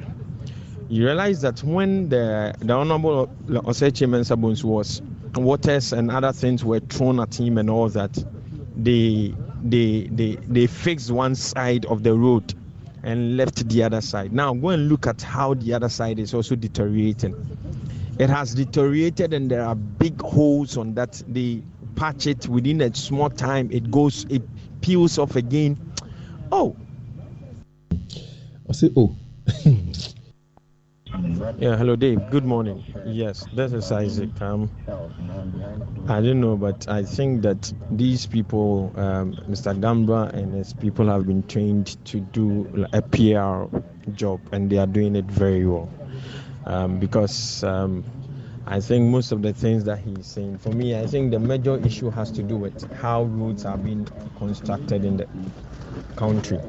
You realize that when the Honorable Osechi Mensah Bones was waters and other things were thrown at him and all that, they fixed one side of the road and left the other side. Now go and look at how the other side is also deteriorating. It has deteriorated and there are big holes on that. They patch it within a small time. It peels off again. Oh. I say, oh. Yeah, hello Dave. Good morning. Yes, this is Isaac. I don't know, but I think that these people, Mr. Gamba and his people, have been trained to do a PR job, and they are doing it very well. Because I think most of the things that he's saying, for me, I think the major issue has to do with how roads are being constructed in the country.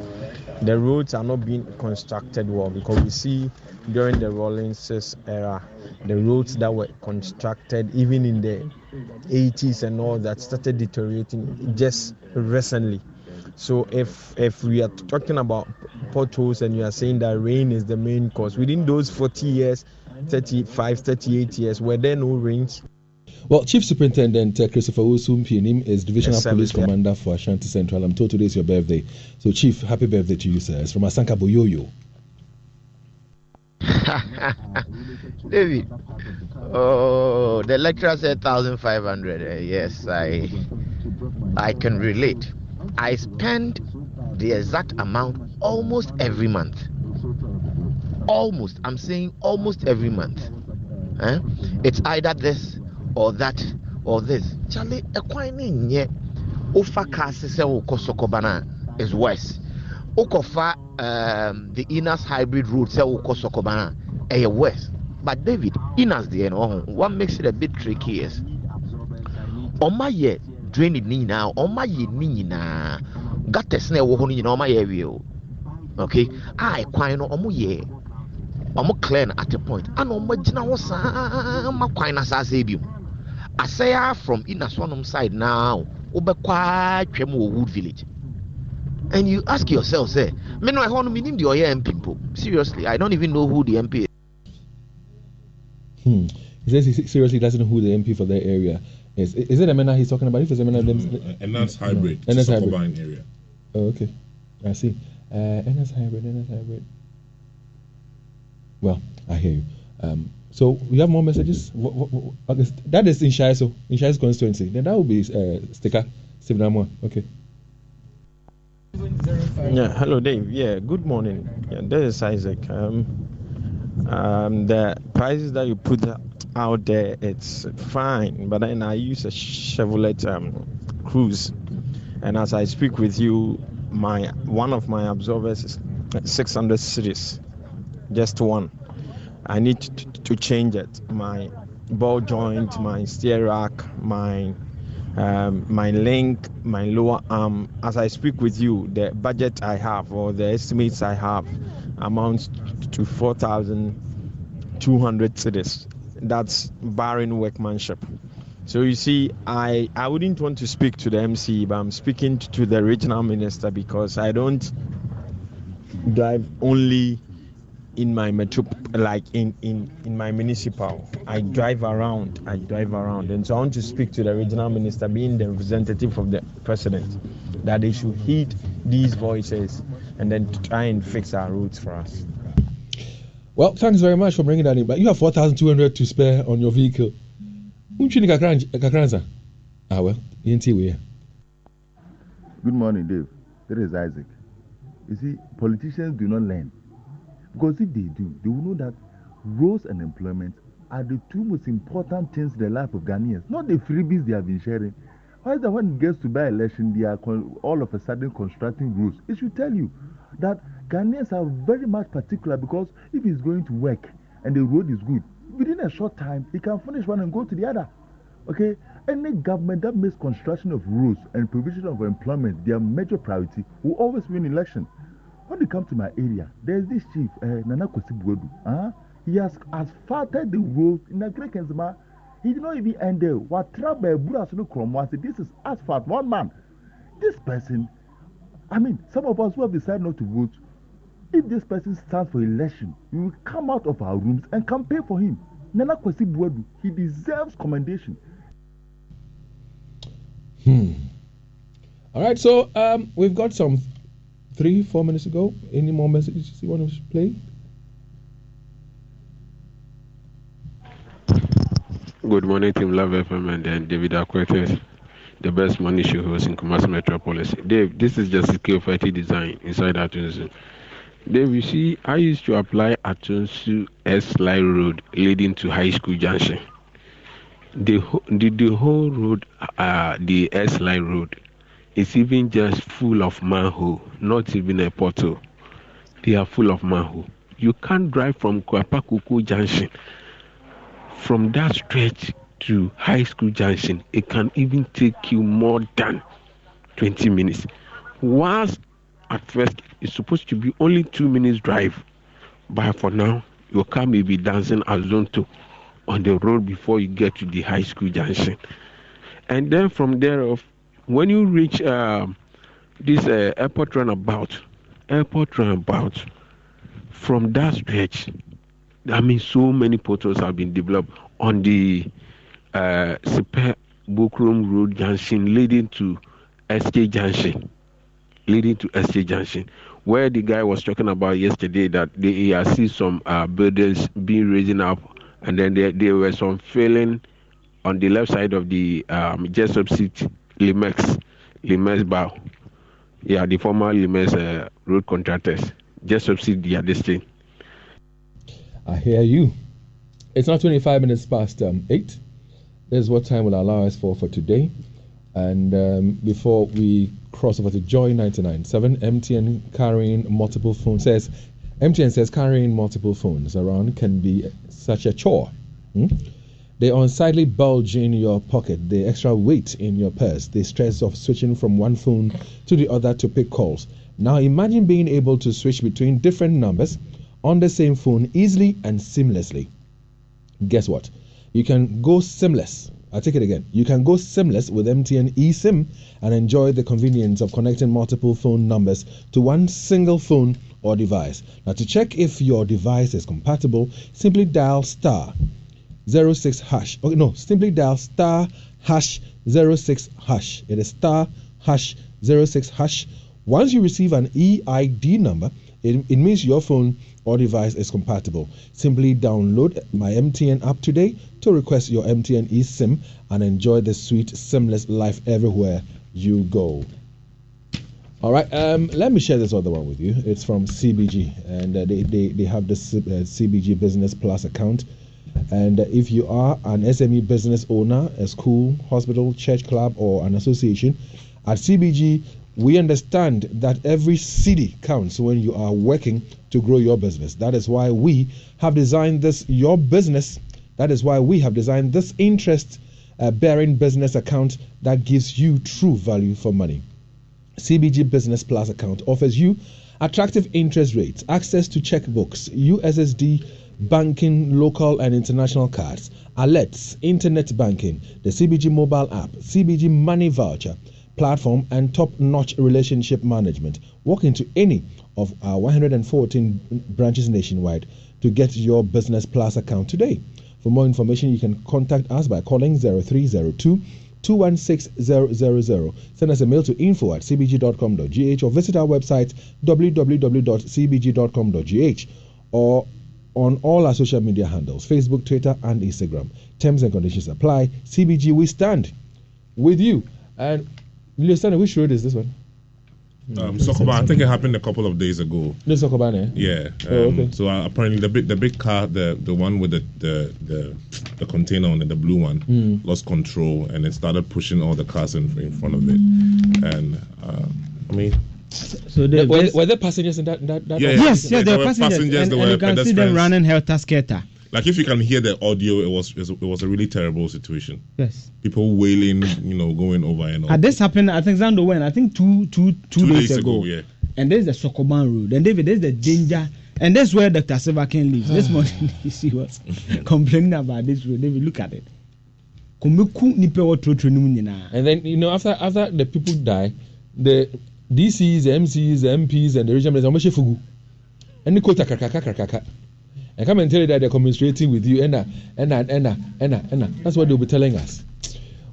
The roads are not being constructed well, because we see during the Rawlings era, the roads that were constructed even in the 80s and all that started deteriorating just recently. So if we are talking about potholes and you are saying that rain is the main cause, within those 40 years, 35, 38 years, were there no rains? Well, Chief Superintendent Christopher Osumpianim is Divisional Police Commander for Ashanti Central. I'm told today is your birthday. So, Chief, happy birthday to you, sir. It's from Asanka Boyoyo. David, oh, the lecturer said 1,500. Yes, I can relate. I spend the exact amount almost every month. Almost. I'm saying almost every month. It's either this or that or this. Charlie, equine ye ufa kasi se ukosokobana is worse. Ukofa the Inas hybrid route se ukosokobana is worse. But David, Inas the what makes it a bit tricky is Oma ye drain it now, Oma ye nina got a snare wohoni in Oma ye. Okay, I quite no omu ye. I'm clear at a point. I know my general was my quine as I say you. I say from Inaswanum side now, over quite Tremo Wood Village. And you ask yourself, say, men, I want to mean the OM people. Seriously, I don't even know who the MP is. He says he seriously doesn't know who the MP for that area is. Is it a man he's talking about? If it's a man, and that's hybrid. And that's hybrid area. Oh, okay. I see. And that's hybrid. Well, I hear you. So we have more messages. That is in Shaiso constituency. Then that will be Sticker Sibnamwa. Okay. Yeah. Hello, Dave. Yeah. Good morning. Yeah, this is Isaac. The prices that you put out there, it's fine. But then I use a Chevrolet Cruise, and as I speak with you, one of my absorbers is 600 series. Just one. I need to change it. My ball joint, my steer rack, my link, my lower arm. As I speak with you, the budget I have or the estimates I have amounts to 4,200 cedis. That's barring workmanship. So you see, I wouldn't want to speak to the MC, but I'm speaking to the regional minister because I don't drive only in my metro, like in my municipal. I drive around, and so I want to speak to the regional minister, being the representative of the president, that they should heed these voices and then try and fix our roads for us. Well, thanks very much for bringing that in. But you have 4,200 to spare on your vehicle. Well, Good morning, Dave. This is Isaac. You see, politicians do not learn. Because if they do, they will know that roads and employment are the two most important things in the life of Ghanaians, not the freebies they have been sharing. Why is that when it gets to by election, they are all of a sudden constructing roads? It should tell you that Ghanaians are very much particular, because if it's going to work and the road is good, within a short time, it can finish one and go to the other. Okay? Any government that makes construction of roads and provision of employment their major priority will always win election. When you come to my area, there's this chief, Nana Kosibuedu. He has asphalted the road in the Greek Enzima. He did not even end there. What trouble Burasunu Kromo said, this is asphalt, one man. This person, I mean, some of us who have decided not to vote, if this person stands for election, we will come out of our rooms and campaign for him. Nana Kosibuedu, he deserves commendation. All right, so we've got some 3-4 minutes ago. Any more messages you want to play? Good morning, Team Love FM and then David Akwete, the best morning show host in Kumasi Metropolis. Dave, this is just K30 design inside Atunsu. Dave, you see, I used to apply Atunsu S-Line Road leading to High School Junction. The whole road, the S-Line Road, is even just full of manhole, not even a pothole. They are full of manhole. You can't drive from Kwapakuku Junction. From that stretch to High School Junction, it can even take you more than 20 minutes. Whilst at first it's supposed to be only 2 minutes drive, but for now, your car may be dancing Azonto on the road before you get to the High School Junction. And then from there off, when you reach this airport runabout, from that stretch, I mean, so many potholes have been developed on the Sepe Bokrom Road junction leading to SK Junction, where the guy was talking about yesterday that they see some buildings being raising up, and then there were some failing on the left side of the Jessup City Limex Bow. Yeah, the former Limex road contractors just subsidy this thing. I hear you. It's now 25 minutes past 8. This is what time will allow us for today. And before we cross over to Joy 99.7, MTN carrying multiple phones MTN says carrying multiple phones around can be such a chore. They unsightly bulge in your pocket, the extra weight in your purse, the stress of switching from one phone to the other to pick calls. Now imagine being able to switch between different numbers on the same phone easily and seamlessly. Guess what? You can go seamless. I'll take it again. You can go seamless with MTN eSIM and enjoy the convenience of connecting multiple phone numbers to one single phone or device. Now to check if your device is compatible, simply dial star 06 hash. Okay, no, simply dial star hash 06 hash. It is star hash 06 hash. Once you receive an EID number, it means your phone or device is compatible. Simply download my MTN app today to request your MTN eSIM and enjoy the sweet, seamless life everywhere you go. All right, let me share this other one with you. It's from CBG, and they have this CBG Business Plus account. And if you are an SME business owner, a school, hospital, church club, or an association, at CBG, we understand that every cedi counts when you are working to grow your business. That is why we have designed this your business. That is why we have designed this interest-bearing business account that gives you true value for money. CBG Business Plus account offers you attractive interest rates, access to checkbooks, USSD banking, local and international cards, alerts, internet banking, the CBG mobile app, CBG money voucher platform, and top-notch relationship management. Walk into any of our 114 branches nationwide to get your Business Plus account today. For more information, you can contact us by calling 0302 216 000. Send us a mail to info@cbg.com.gh or visit our website www.cbg.com.gh or on all our social media handles, Facebook, Twitter, and Instagram. Terms and conditions apply. CBG, we stand with you. And you understand which road is this one? Sokoban, I think it happened a couple of days ago. No Sokoban, eh? Yeah. Okay. So apparently the big car, the one with the container on it, the blue one, lost control and it started pushing all the cars in front of it. And I mean. So were there passengers in that? Yes, there were passengers, and you can see them running helter-skelter. Like if you can hear the audio, it was a really terrible situation. Yes, people wailing, going over and all. This happened, I think, Zando when I think two days ago. Yeah. And there's the Sokoban Road, and David, there's the danger, and that's where Dr. Silverkin lives. This morning she was complaining about this road. David, look at it. And then after the people die, the DCs, the MCs, the MPs, and the regional presidents, and they quote and come and tell you that they're commiserating with you, and that's what they'll be telling us.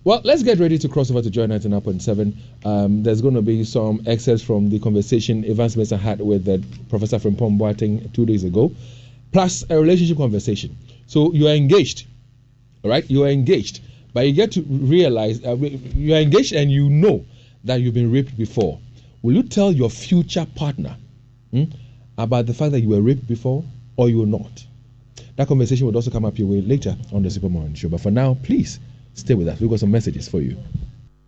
Well, let's get ready to cross over to Joy 99.7. There's going to be some excerpts from the conversation Evans Mason had with Professor Frimpong Boateng 2 days ago, plus a relationship conversation. So you are engaged, all right? You are engaged, but you get to realize you are engaged and you know that you've been raped before. Will you tell your future partner about the fact that you were raped before, or you will not? That conversation will also come up your way later on the Super Morning Show. But for now, please stay with us. We've got some messages for you.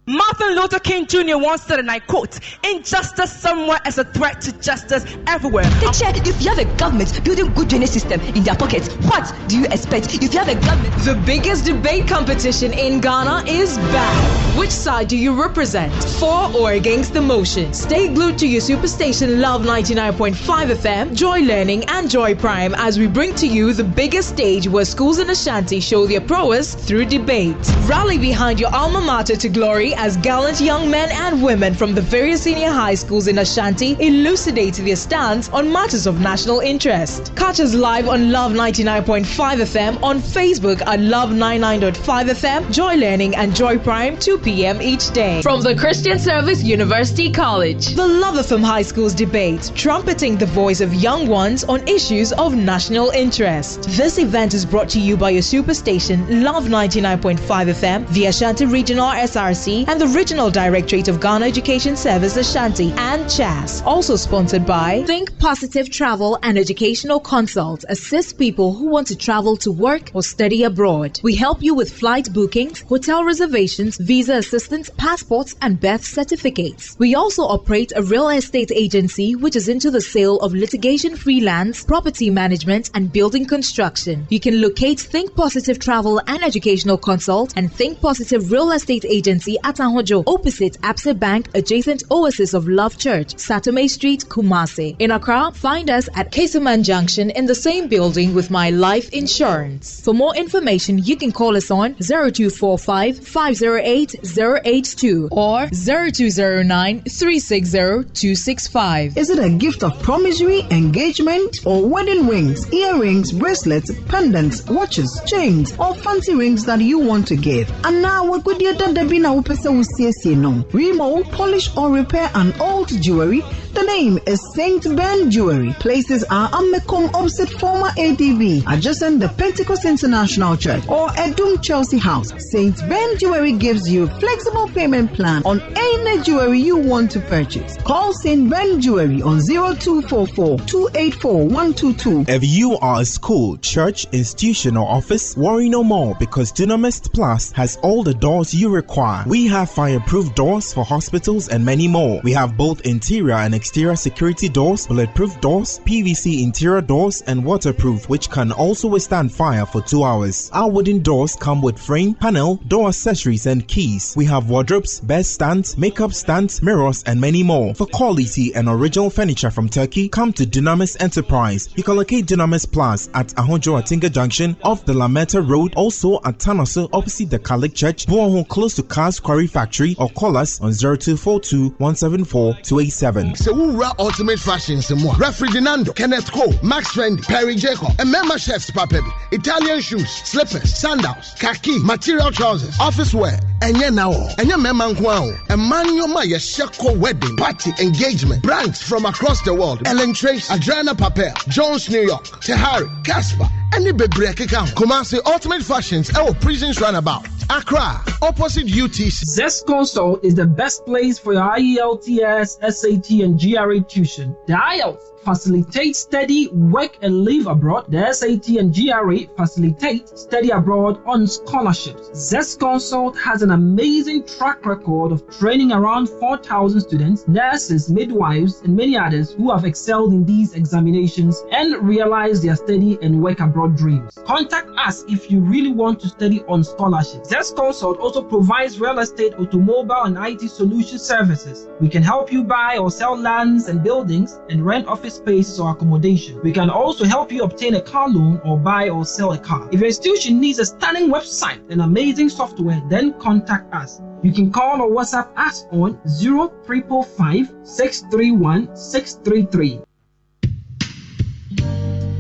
Martin Luther King Jr. once said, and I quote, "Injustice somewhere is a threat to justice everywhere." If you have a government building good drainage system in their pockets, what do you expect? If you have a government... The biggest debate competition in Ghana is back. Which side do you represent? For or against the motion? Stay glued to your superstation Love 99.5 FM, Joy Learning, and Joy Prime as we bring to you the biggest stage where schools in Ashanti show their prowess through debate. Rally behind your alma mater to glory story as gallant young men and women from the various senior high schools in Ashanti elucidate their stance on matters of national interest. Catch us live on Love 99.5 FM, on Facebook at Love 99.5 FM, Joy Learning and Joy Prime 2 p.m. each day. From the Christian Service University College, the Love FM High Schools debate, trumpeting the voice of young ones on issues of national interest. This event is brought to you by your superstation Love 99.5 FM, the Ashanti Regional SRC, and the Regional Directorate of Ghana Education Service Ashanti and CHAS. Also sponsored by Think Positive Travel and Educational Consult. Assist people who want to travel to work or study abroad. We help you with flight bookings, hotel reservations, visa assistance, passports, and birth certificates. We also operate a real estate agency which is into the sale of litigation-free lands, property management, and building construction. You can locate Think Positive Travel and Educational Consult and Think Positive Real Estate Agency at Ahojo, opposite Absa Bank, adjacent Oasis of Love Church, Satome Street, Kumasi. In Accra, find us at Kesuman Junction in the same building with My Life Insurance. For more information, you can call us on 0245 508 082 or 0209 360 265. Is it a gift of promissory, engagement, or wedding rings, earrings, bracelets, pendants, watches, chains, or fancy rings that you want to give? And now, what could you do? Remove, polish, or repair an old jewelry? The name is St. Ben Jewelry. Places are Amekom opposite former ADB, adjacent the Pentecost International Church, or Edum Chelsea House. St. Ben Jewelry gives you flexible payment plan on any jewelry you want to purchase. Call St. Ben Jewelry on 0244 284 122. If you are a school, church, institution, or office, worry no more because Dynamist Plus has all the doors you require. We have fireproof doors for hospitals and many more. We have both interior and exterior security doors, bulletproof doors, PVC interior doors, and waterproof, which can also withstand fire for 2 hours. Our wooden doors come with frame, panel, door accessories, and keys. We have wardrobes, bed stands, makeup stands, mirrors, and many more. For quality and original furniture from Turkey, come to Dynamis Enterprise. You can locate Dynamis Plus at Ahojo Atinga Junction off the Lameta Road, also at Tanaso opposite the Catholic Church, Buonho close to Cars Quarry Factory, or call us on 0242 174 287. Sewura Ultimate Fashion Semua, Ref Ferdinando, Kenneth Cole, Max Fendi, Perry Jacob, and member chefs Papebi, Italian shoes, slippers, sandals, khaki, material trousers, office wear, and now, and your member Kwao, and Manyo Maya Shako wedding, party, engagement, brands from across the world, Ellen Trace, Adriana Papel, Jones, New York, Tehari, Casper, and the Bebreke account. Kumasi Ultimate Fashions, our prisons runabout. Accra, opposite UTC. Zest Consult is the best place for your IELTS, SAT, and GRE tuition. The IELTS facilitates study, work, and live abroad. The SAT and GRE facilitate study abroad on scholarships. Zest Consult has an amazing track record of training around 4,000 students, nurses, midwives, and many others who have excelled in these examinations and realized their study and work abroad dreams. Contact us if you really want to study on scholarship. Zest Consult also provides real estate, automobile, and IT solution services. We can help you buy or sell lands and buildings and rent office spaces or accommodation. We can also help you obtain a car loan or buy or sell a car. If your institution needs a stunning website and amazing software, then contact us. You can call or WhatsApp us on 0345 631 633.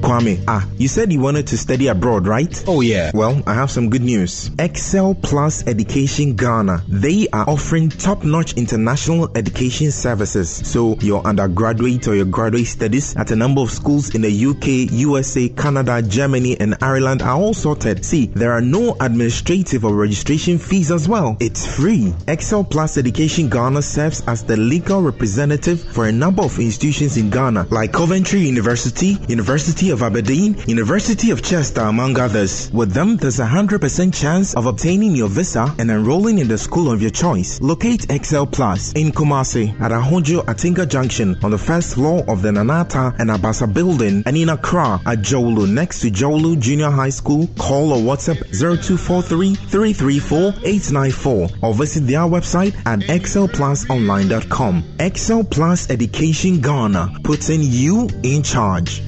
Kwame, you said you wanted to study abroad, right? Oh yeah. Well, I have some good news. Excel Plus Education Ghana. They are offering top-notch international education services. So your undergraduate or your graduate studies at a number of schools in the UK, USA, Canada, Germany, and Ireland are all sorted. See, there are no administrative or registration fees as well. It's free. Excel Plus Education Ghana serves as the legal representative for a number of institutions in Ghana, like Coventry University, University of Aberdeen, University of Chester, among others. With them, there's a 100% chance of obtaining your visa and enrolling in the school of your choice. Locate Excel Plus in Kumasi at Ahojo Atinga Junction on the first floor of the Nanata and Abasa building, and in Accra at Jolu next to Jolu Junior High School. Call or WhatsApp 0243 334 894 or visit their website at excelplusonline.com. Excel Plus Education Ghana, putting you in charge.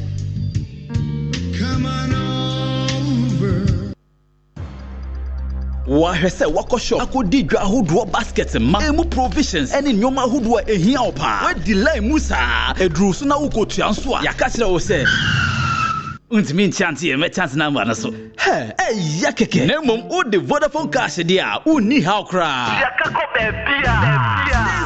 wahwɛ sɛ wakɔ shop akɔdi dwa ahodoɔ basket ma emu provisions ɛne nneɛma ahodoɔ ehia wo paa wadi line mu saa eduru so na wokɔtua nso a yɛaka kyerɛ wo sɛ untimi nchante yɛ mɛchance na ma no so ɛyɛ kɛkɛ na mmom wode Vodafone cash deɛ a wonni haw koraa yɛka kɔ baabia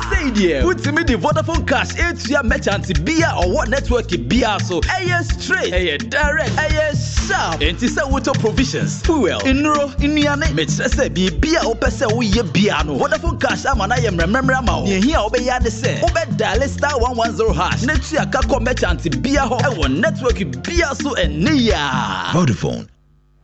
say deɛ wotimi de Vodafone cash etua mɛchante bia ɔwɔ network bia so ɛyɛ straight ɛyɛ direct ɛyɛ sharp enti sɛ woto provisions fuel nnuro nnuane mekyerɛ sɛ biribia wopɛ sɛ woyɛ bia no Vodafone cash ama na yɛ mmerɛmmerɛ ma wo nehia wobɛyɛ ade sɛ wobɛdial *110# na tua ka kɔ mɛchante bia hɔ ɛwɔ network bia so Vodafone.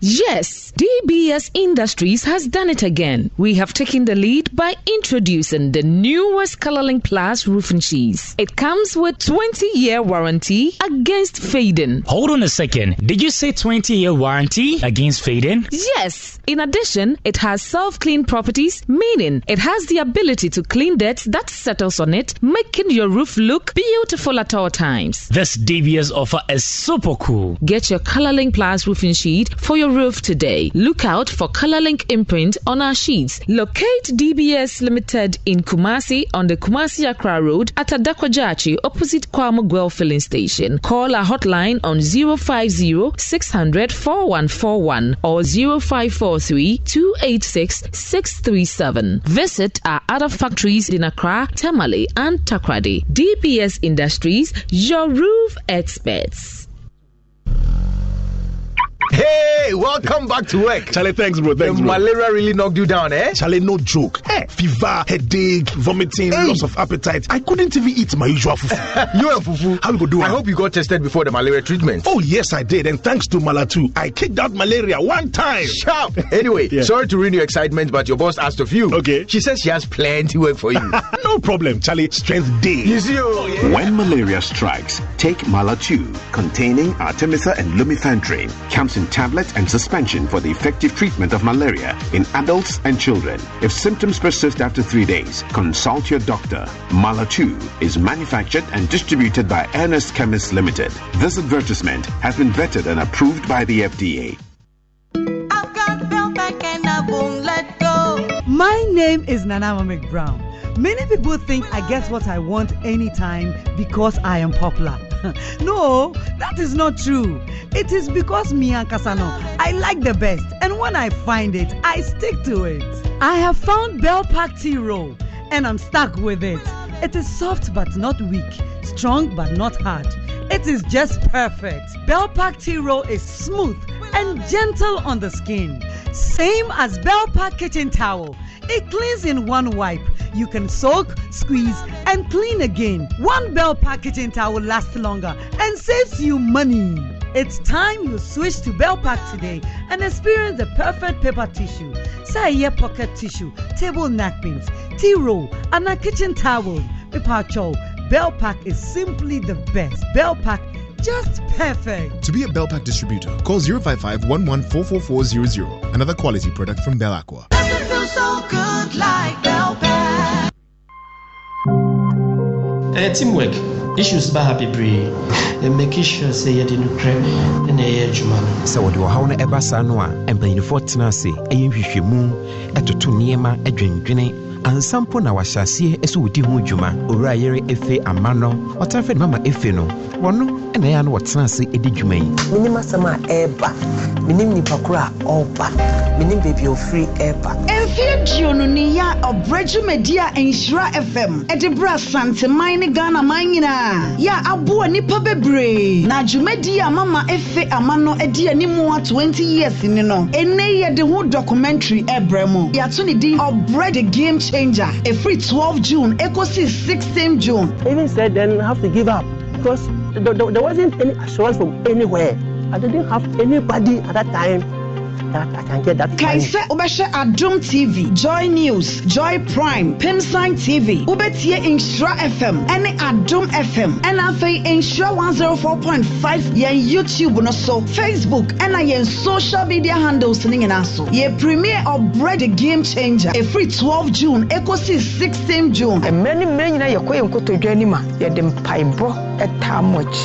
Yes, DBS Industries has done it again. We have taken the lead by introducing the newest Colorlink Plus roofing sheets. It comes with 20-year warranty against fading. Hold on a second. Did you say 20-year warranty against fading? Yes. In addition, it has self-clean properties, meaning it has the ability to clean dirt that settles on it, making your roof look beautiful at all times. This DBS offer is super cool. Get your Colorlink Plus roofing sheet for your roof today. Look out for Colorlink imprint on our sheets. Locate DBS Limited in Kumasi on the Kumasi Accra Road at Adakwajachi opposite Kwamo Guel filling station. Call our hotline on 050-600-4141 or 0543-286-637. Visit our other factories in Accra, Tamale and Takrady. DBS Industries, your roof experts. Hey, welcome back to work. Charlie, thanks, bro. Thanks, bro. Malaria really knocked you down, eh? Charlie, no joke. Fever, headache, vomiting, loss of appetite. I couldn't even eat my usual fufu. You and fufu? How you go do it? I hope you got tested before the malaria treatment. Oh, yes, I did. And thanks to Malatu, I kicked out malaria one time. Sharp. Anyway, sorry to ruin your excitement, but your boss asked of you. Okay. She says she has plenty work for you. No problem, Charlie. Strength day. You see, When malaria strikes, take Malatu, containing Artemether and Lumefantrine. Comes in tablet and suspension for the effective treatment of malaria in adults and children. If symptoms persist after 3 days, consult your doctor. Malatu is manufactured and distributed by Ernest Chemists Limited. This advertisement has been vetted and approved by the FDA. I've got Belpac and I won't let go. My name is Nanama McBrown. Many people think I get what I want anytime because I am popular. No, that is not true. It is because me and Kasano, I like the best, and when I find it, I stick to it. I have found Belpac tea roll, and I'm stuck with it. It is soft but not weak, strong but not hard. It is just perfect. Belpac tea roll is smooth and gentle on the skin. Same as Belpac kitchen towel. It cleans in one wipe. You can soak, squeeze, and clean again. One Belpac kitchen towel lasts longer and saves you money. It's time you switch to Belpac today and experience the perfect paper tissue. Say pocket tissue, table napkins, tea roll, and a kitchen towel. Belpac is simply the best. Belpac, just perfect. To be a Belpac distributor, call 055-11-44400. Another quality product from Bell Aqua. Doesn't feel so good like Belpac. Teamwork. Issues ba happy bree. And make sure say you didn't cry and a jumano. So what you how na eba sanwa and playing for tenase e hwehwemu etoto niema adwendwene ansampo na wahyasie eso wodi hu dwuma owura yere efe amano otafe mama efe no wono ena ya no wotenase edi dwuma yi minima sama eba minim nipa kura oba minim baby ofree eba enfie diono ni ya obreju media enshira fm edebra sante mine Ghana manyina ya abo nipa bebre na dwumedia mama efe amano edi animu 20 years ni no ene ye de ho documentary ebremo ya to ni di obre the game changer a free 12 June ecosi 16 June. Even said then I have to give up because there wasn't any assurance from anywhere. I didn't have anybody at that time that I can get that. Kaise Ubesha Adum TV, Joy News, Joy Prime, Pimsine TV, Ubetie Insura FM, any Adum FM, and Afe Insura 104.5 yen YouTube no so Facebook and yen social media handles ning aso. Ye premiere of Bread the Game Changer, a free 12 June, ecosi 16 June. And many na yakwe nkoto dwani ma ye dem paibo etamochi.